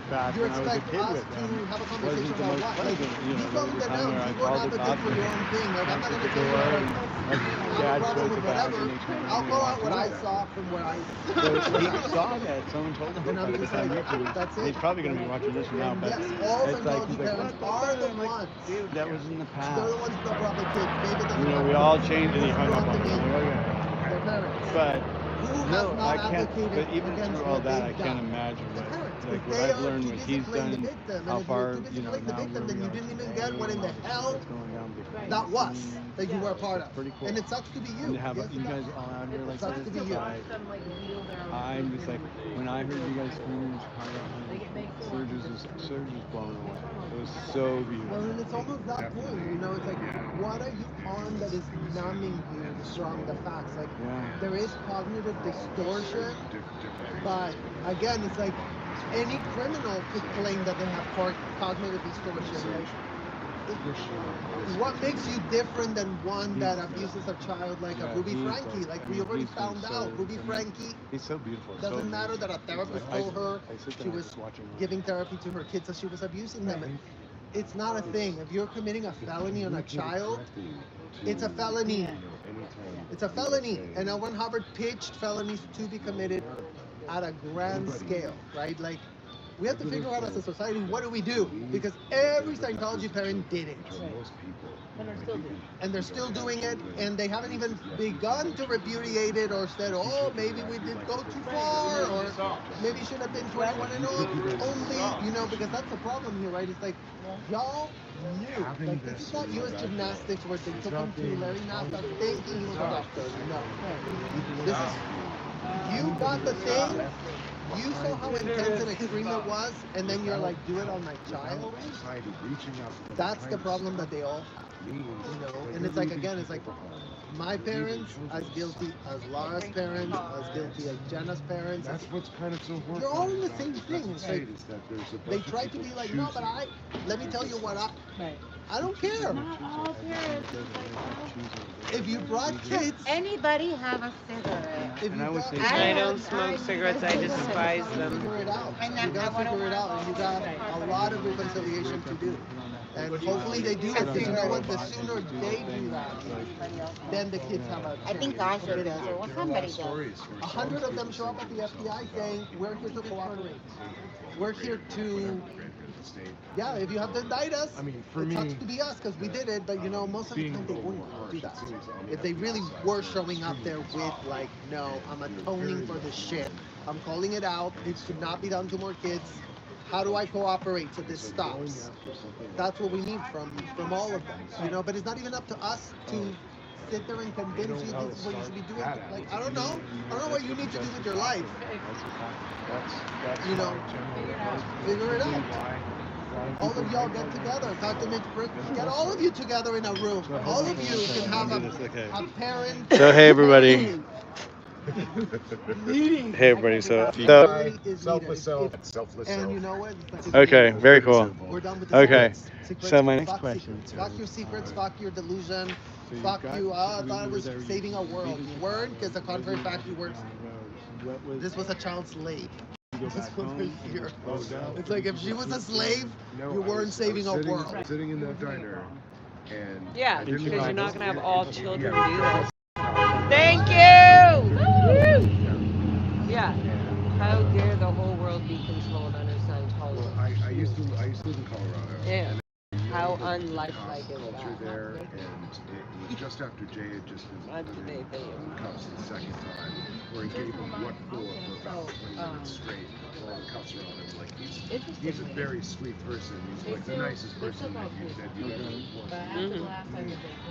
S9: back
S2: You
S9: when I was a
S2: expect
S9: kid
S2: us
S9: with
S2: to
S9: them
S2: have a
S9: wasn't
S2: conversation
S9: the
S2: about
S9: most
S2: what? Like,
S9: pleasant. You
S2: you
S9: know, there
S2: come
S9: was
S2: with
S9: a
S2: the
S9: time where
S2: nouns,
S9: I
S2: you go and
S9: called it
S2: advocate for your
S9: opposite.
S2: own thing. Like, I'm
S9: Went
S2: not
S9: to
S2: going
S9: the
S2: to tell you
S9: door,
S2: how to
S9: and my
S2: have a
S9: dad
S2: problem
S9: showed
S2: with
S9: the bag,
S2: whatever.
S9: and they turned
S2: I'll
S9: around and
S2: call out
S9: walked
S2: what I
S9: away.
S2: saw from where I
S9: So he saw that someone told him
S2: and I'm
S9: about
S2: just
S9: this on
S2: like,
S9: YouTube.
S2: that's
S9: And
S2: it.
S9: he's probably going to be watching this now,
S2: And
S9: but
S2: yes, all
S9: it's like,
S2: Scientology
S9: he's like,
S2: parents
S9: what the
S2: are
S9: fuck?
S2: the
S9: I'm like,
S2: ones.
S9: dude, that was in the past.
S2: They're the ones that brought the kids. David doesn't
S9: You know,
S2: have
S9: we
S2: kids.
S9: all changed, and he hung up
S2: Brought
S9: on
S2: them
S9: me.
S2: in.
S9: I'm like, okay.
S2: Their parents.
S9: But
S2: Who has
S9: no,
S2: not
S9: I can't.
S2: advocated
S9: But even
S2: against
S9: through all
S2: what
S9: that, I
S2: they've
S9: can't
S2: done?
S9: imagine
S2: The
S9: what,
S2: parents,
S9: like,
S2: because
S9: what
S2: they
S9: I've
S2: are
S9: learned,
S2: too
S9: what
S2: busy
S9: he's
S2: playing the
S9: done,
S2: victim.
S9: how
S2: And if
S9: far,
S2: you're too busy
S9: you know,
S2: playing the
S9: now
S2: victim,
S9: where
S2: then
S9: we
S2: you
S9: are
S2: didn't even
S9: today,
S2: get what in
S9: and
S2: the
S9: all the shit
S2: hell
S9: that's going down behind
S2: that
S9: the
S2: was
S9: scenes.
S2: that you were a part
S9: It's
S2: of.
S9: pretty cool.
S2: And it sucks to be you.
S9: And to have
S2: Yes,
S9: you
S2: it
S9: guys
S2: does.
S9: all out here like
S2: Sucks
S9: this,
S2: to be you.
S9: I'm just like, when I heard you guys screaming in Chicago, Surge was blown away. It was so beautiful.
S2: Well, and it's almost that point, you know, it's like, what are you on that is numbing you from the facts? Like, there is cognitive distortion, but again, it's like any criminal could claim that they have cognitive distortion. Like, what makes you different than one that abuses a child like a Ruby Frankie? Like, we already found out, Ruby Frankie.
S9: He's so beautiful.
S2: Doesn't matter that a therapist told her she was giving therapy to her kids as she was abusing them. And it's not a thing. If you're committing a felony on a child, it's a felony. It's a felony. And L. Ron Hubbard pitched felonies to be committed at a grand scale, right? Like, we have to figure out as a society, what do we do? Because every Scientology parent did it. And they're still doing it, and they haven't even begun to repudiate it or said, oh, maybe we did go too far, or maybe it should have been 21 and only, you know, because that's the problem here, right? It's like, y'all knew. Like, this is not U.S. gymnastics where they took him to Larry Nassar thinking he was a doctor. No. This is, you got the thing, you saw how intense and extreme it was, and then you're like, do it on my child? That's the problem that they all have, you know? And it's like, again, it's like, my parents as guilty as Laura's parents, as guilty as Jenna's parents.
S8: That's what's kind of so horrible.
S2: You're all in the same thing. It's like, they try to be like, no, but let me tell you what I don't care.
S6: Not all parents.
S2: If you brought kids,
S7: Anybody have a cigarette?
S2: if you got,
S3: I don't smoke cigarettes. I despise them.
S2: figure it out.
S7: And
S2: You gotta figure it out, and you got a lot of reconciliation to do. And hopefully they do it, because you know what? The sooner they do that, then the kids have a
S7: I think Asher does, or somebody does.
S2: 100 of them show up at the FBI saying, we're here to cooperate. We're here to, yeah, if you have to indict us,
S8: I mean, for
S2: it
S8: me,
S2: sucks to be us because we did it, but you know, most of the time they wouldn't do that. If they really were showing up there with like, no, I'm atoning for this shit. I'm calling it out. It should not be done to more kids. How do I cooperate so this stops? That's what we need from all of them, you know. But it's not even up to us to sit there and convince you this is what you should be doing. Like, I don't know what you need to do with your life. You know, figure it out. All of y'all get together. Talk to Mitch Brick. Get all of you together in a room. All of you can have a parent.
S1: So hey everybody.
S2: Meeting.
S1: Hey everybody.
S8: Selfless self, selfless self.
S2: And you know what?
S1: Okay, very cool.
S2: We're done with the
S1: Okay.
S2: secrets.
S1: So my next
S2: Fuck
S1: question.
S2: secrets. Fuck your secrets. Fuck your delusion. Fuck you. I thought I was saving a world. You weren't, because the contrary fact, you weren't. This was a child slave. This woman here. It's like if she was a slave, you weren't saving a world.
S8: Sitting in that diner, and
S3: Yeah, because you're not gonna have all children
S8: yeah.
S3: do this. Thank you. Yeah. How dare the whole world be controlled under Scientology?
S8: Well, I used to live in Colorado.
S3: Yeah. How
S8: The
S3: unlifelike is
S8: culture
S3: that?
S8: there, and it was just after Jay had just been put in cuffs the second time, where he gave him what for about 20 minutes straight while the cuffs were on him. Like, he's a very sweet person. He's like the nicest person that you've ever wanted.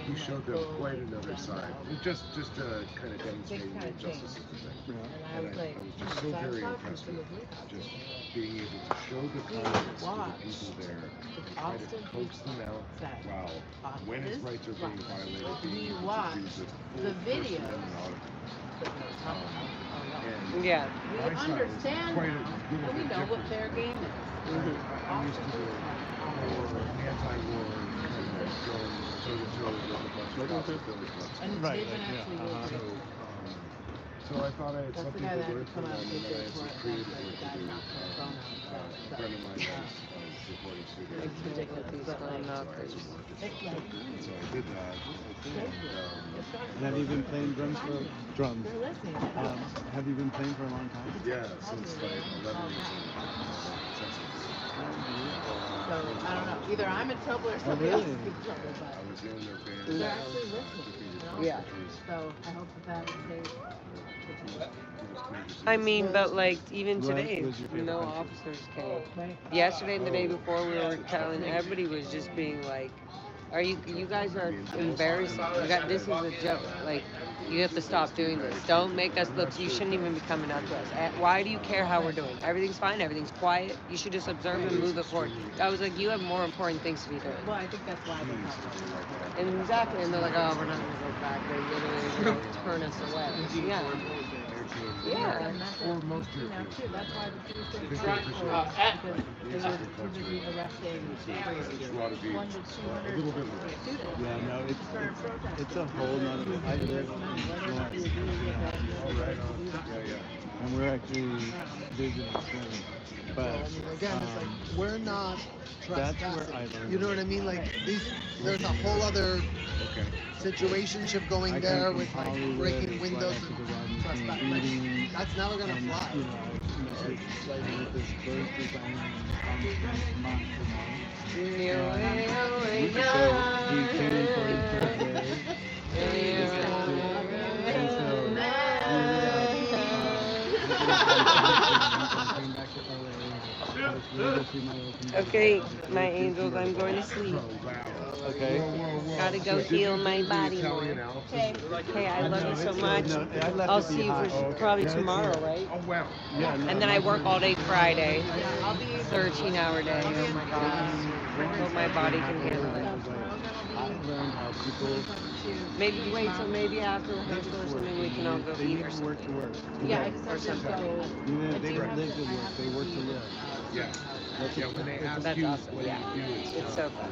S8: He showed them quite another side, just to kind of demonstrate the injustices of things. And I was just so very impressed with just being able to show the kindness to the people there and try to coax them out while when his rights are being violated, being able to do the full First Amendment audit. And
S3: Yeah.
S8: my side is quite a little bit different.
S6: Their game is.
S8: I'm used to the more anti-war kind of going toe-to-toe with a bunch of cops with billy clubs.
S6: And
S9: Right,
S6: they've been
S9: like, yeah,
S6: actually really
S8: So,
S6: great.
S8: So I thought I had something to learn from them, and then I had some creative work to do. A friend of mine has a recording studio.
S3: I can't put these phone knockers.
S8: And so I did that.
S9: And have you been playing drums for drums? Have you been playing for a long time?
S8: Yeah, since like 11 years old.
S6: So I don't know. Either I'm in trouble or
S9: Oh,
S6: somebody else
S9: really?
S6: is in trouble. But
S8: I was in their band.
S6: they're actually listening. You know?
S3: Yeah.
S6: So I hope that stays.
S3: I mean, but like even
S9: What
S3: today,
S9: was your favorite
S3: no
S9: country?
S3: officers came. Yesterday and the day before, we were telling everybody was just being like, "Are you guys are embarrassing? This is a joke. Like, you have to stop doing this. Don't make us look. You shouldn't even be coming out to us. Why do you care how we're doing? Everything's fine. Everything's quiet. You should just observe and move it forward." I was like, "You have more important things to be doing."
S6: Well, I think that's why they're not.
S3: And exactly, and they're like, "Oh, we're not gonna go back." They literally like, turn us away. Yeah. Yeah.
S6: And that's
S8: Or most
S6: you know,
S8: Europeans.
S6: too. That's why the Jews didn't
S8: Because
S6: strike for because they were too busy arresting
S8: It's a lot of views.
S6: 100 to
S8: A little bit
S6: 200
S8: more.
S6: students.
S9: Yeah, no, it's a whole nother. I live in Florence,
S8: Right on. Yeah.
S9: and we're actually visiting soon. But
S2: Again, it's like we're not
S9: that's
S2: trespassing.
S9: where I learned.
S2: You know what I mean? Like there's a whole other
S8: Okay.
S2: situationship going
S9: I
S2: there
S9: come
S2: with
S9: from
S2: like
S9: Hollywood,
S2: breaking
S9: it's
S2: windows
S9: right after the
S2: and
S9: Rodney King
S2: trespassing. Like,
S9: beating,
S2: that's never gonna
S9: and
S2: fly.
S9: you know, this lady with this bird design on month,
S3: Yeah.
S9: so he came in for his birthday. And so we came back to LA.
S3: Okay, my angels, I'm going to sleep.
S9: Okay.
S3: Gotta go heal my body more.
S6: Okay.
S3: Okay, I love you so much.
S9: No, I left
S3: I'll
S9: it
S3: see you
S9: behind.
S3: probably tomorrow, right?
S8: Oh, wow.
S9: Yeah, no,
S3: And then I work all day Friday.
S6: Yeah, I'll be
S3: 13-hour day. Oh my gosh. Hope my body can handle it.
S9: I learned how people
S3: Maybe wait, so maybe after rehearsal or something we can all go
S9: they
S3: eat
S9: need
S3: or
S9: to work to
S3: something.
S9: work.
S6: Yeah, I just
S3: Or
S6: have to
S3: something.
S6: go.
S9: You know, they don't live to work, they work to live.
S8: Yeah.
S9: That's
S8: Yeah, when they ask
S3: That's
S8: you
S3: awesome.
S8: what
S3: Yeah.
S8: do you do,
S3: It's so fun.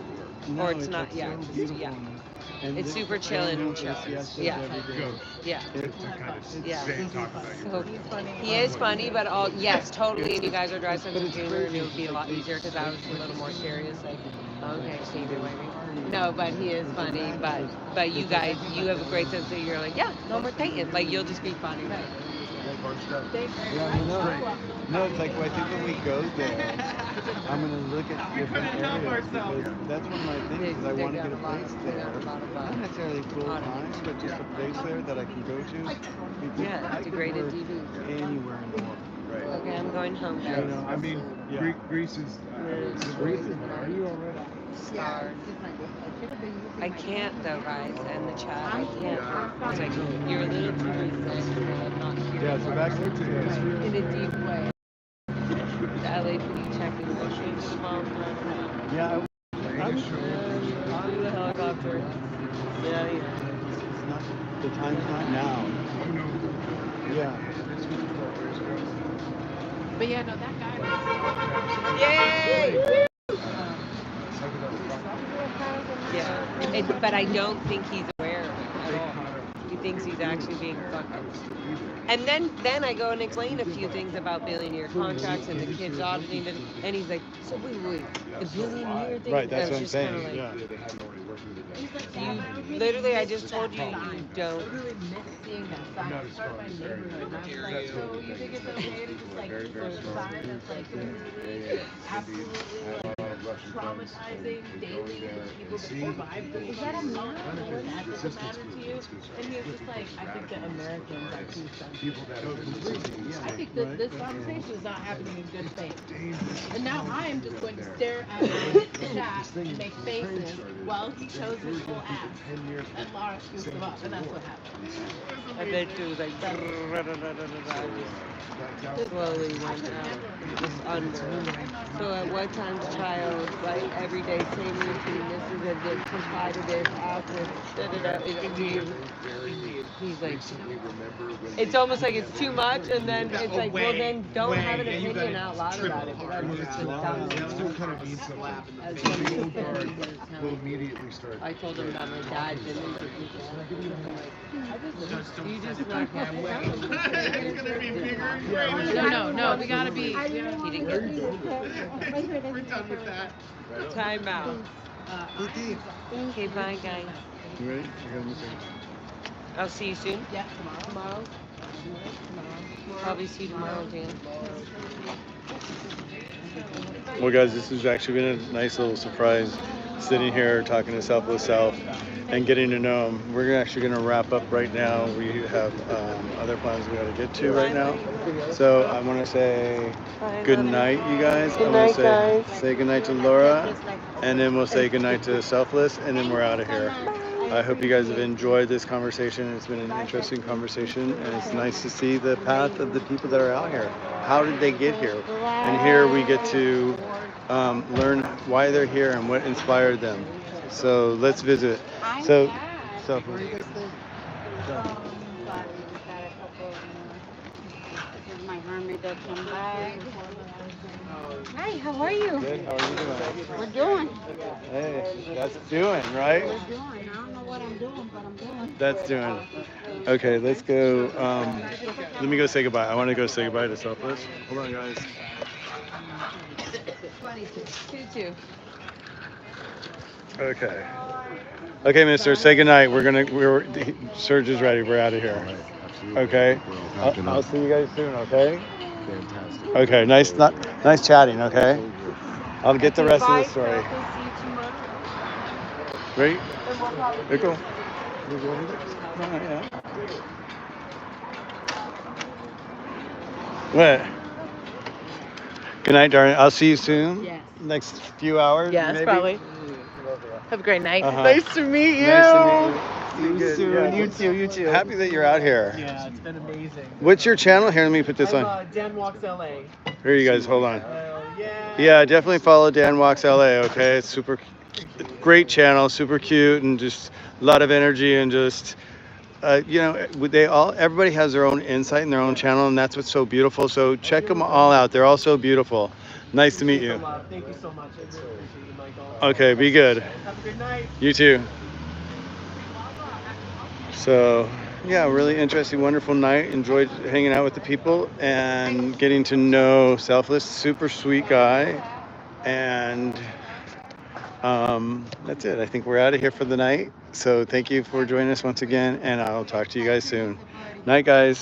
S9: No,
S3: Or it's not, yeah,
S9: so
S3: just-
S9: beautiful.
S3: yeah.
S9: And
S3: It's super chill and chill. Yeah. Yeah.
S8: It's to kind of
S3: Yeah.
S8: say, talk about your
S3: So
S8: work.
S3: he is funny, but all yes, totally. And you guys are dry sense of humor, and it would be a lot easier because I was a little more serious. Like, okay, Steve, you're waving. No, but he is funny. But you guys, you have a great sense of you're like, yeah, no more thinking. Like you'll just be funny.
S9: Yeah, you know. No, it's like, well, I think when we go there, I'm going to look at different areas because that's one of my things is I want to get a place there. Not necessarily full time, but just a place there that I can go to. Because
S3: Yeah,
S9: I could
S3: degraded
S9: work
S3: TV.
S9: anywhere in the world.
S8: Right.
S3: Okay, I'm going home,
S8: Yeah,
S3: guys.
S8: I mean,
S9: Yeah.
S8: Greece is.
S9: Are you already?
S3: Scarred. I can't though, guys, and the chat. I can't. It's like you're a little too resentful of not hearing.
S9: Yeah, so back to
S3: in a deep way. The LAPD checking the change mom.
S9: Yeah,
S3: On the helicopter. Yeah, yeah.
S9: it's not, the time's not now. Yeah.
S6: But yeah, no, that guy.
S3: Yay! Yeah, but I don't think he's aware of it at all. He thinks he's actually being fucked up. And then I go and explain a few things about billionaire contracts and the kids auditing them, and he's like, so wait, the billionaire thing?
S9: Right, that's
S3: I
S9: what I'm
S3: was just
S9: saying.
S3: kinda like,
S9: Yeah.
S3: you literally, I just told you don't.
S6: I really miss seeing that sign. It's part of my neighborhood. And I was like, so you think it's okay to just like keep a sign that's like completely, absolutely like traumatizing daily to the people that survive this? Is that a matter? That doesn't matter to you? And he was just like, I think that Americans are too sensitive. I think that this conversation is not happening in good faith. And now I am just going to stare at my chat and make faces while he shows his full ass. And Laura scoops him up, and that's what happened.
S3: And then she was like, slowly went out, just under. So at what time, child? like every day, same routine. This is a this, reply to this, ask this, He's like, it's almost like it's too much, and then it's like, well, then don't have an opinion out loud about it. But I'm just
S8: Will immediately start.
S3: I told him about my dad, and then you just like have
S6: It's gonna be bigger and greater. No, we gotta be.
S3: He didn't get it.
S6: We're done with that.
S3: Time out. Okay, bye, guys.
S8: You ready? I got a message.
S3: I'll see you soon. Yeah, tomorrow. Probably see you tomorrow, Dan.
S1: Well, guys, this has actually been a nice little surprise, sitting here talking to Selfless Self and getting to know him. We're actually going to wrap up right now. We have other plans we got to get to right now. So I want to say good night, you guys.
S3: Good night, guys.
S1: Say good night to Laura, and then we'll say good night to Selfless, and then we're out of here. I hope you guys have enjoyed this conversation. It's been an interesting conversation, and it's nice to see the path of the people that are out here. How did they get here? And here we get to learn why they're here and what inspired them. So let's visit. So,
S2: Where you guys stay?
S7: My hermit that come back. Hi, how are you?
S1: good. How are you doing?
S7: We're doing.
S1: Hey, that's doing, right?
S7: We're doing. I don't know what I'm doing, but I'm doing.
S1: That's doing. Okay, let's go. Let me go say goodbye. I want to go say goodbye to Selfless. Hold on, guys.
S3: 22.
S1: Okay. Okay, mister, say goodnight. Serge is ready. We're out of here. Okay. I'll see you guys soon, okay?
S8: Fantastic.
S1: Okay, nice chatting, okay? I'll get the rest of the story. Great. Very cool. Yeah. What? Good night, darling. I'll see you soon.
S6: Yes.
S1: Next few hours.
S6: Yes,
S1: maybe.
S6: probably. Have a great night.
S1: Uh-huh.
S6: Nice to meet you.
S1: Nice to meet you.
S6: See you soon.
S1: Yeah.
S6: You too. You too.
S1: Happy that you're out here.
S6: Yeah, it's been amazing.
S1: What's your channel? Here, let me put this
S6: I'm,
S1: on.
S6: Dan Walks LA.
S1: Here, you guys, hold on.
S6: Yeah.
S1: Yeah, definitely follow Dan Walks LA, okay? It's super great channel, super cute, and just a lot of energy, and just everybody has their own insight and their own channel, and that's what's so beautiful. So check them all out. They're all so beautiful. Nice to meet you.
S6: Thank you so much. I really appreciate you, Michael.
S1: Okay, be good.
S6: Have a good night.
S1: You too. So, yeah, really interesting, wonderful night. Enjoyed hanging out with the people and getting to know Selfless. Super sweet guy. And that's it. I think we're out of here for the night. So thank you for joining us once again, and I'll talk to you guys soon. Night, guys.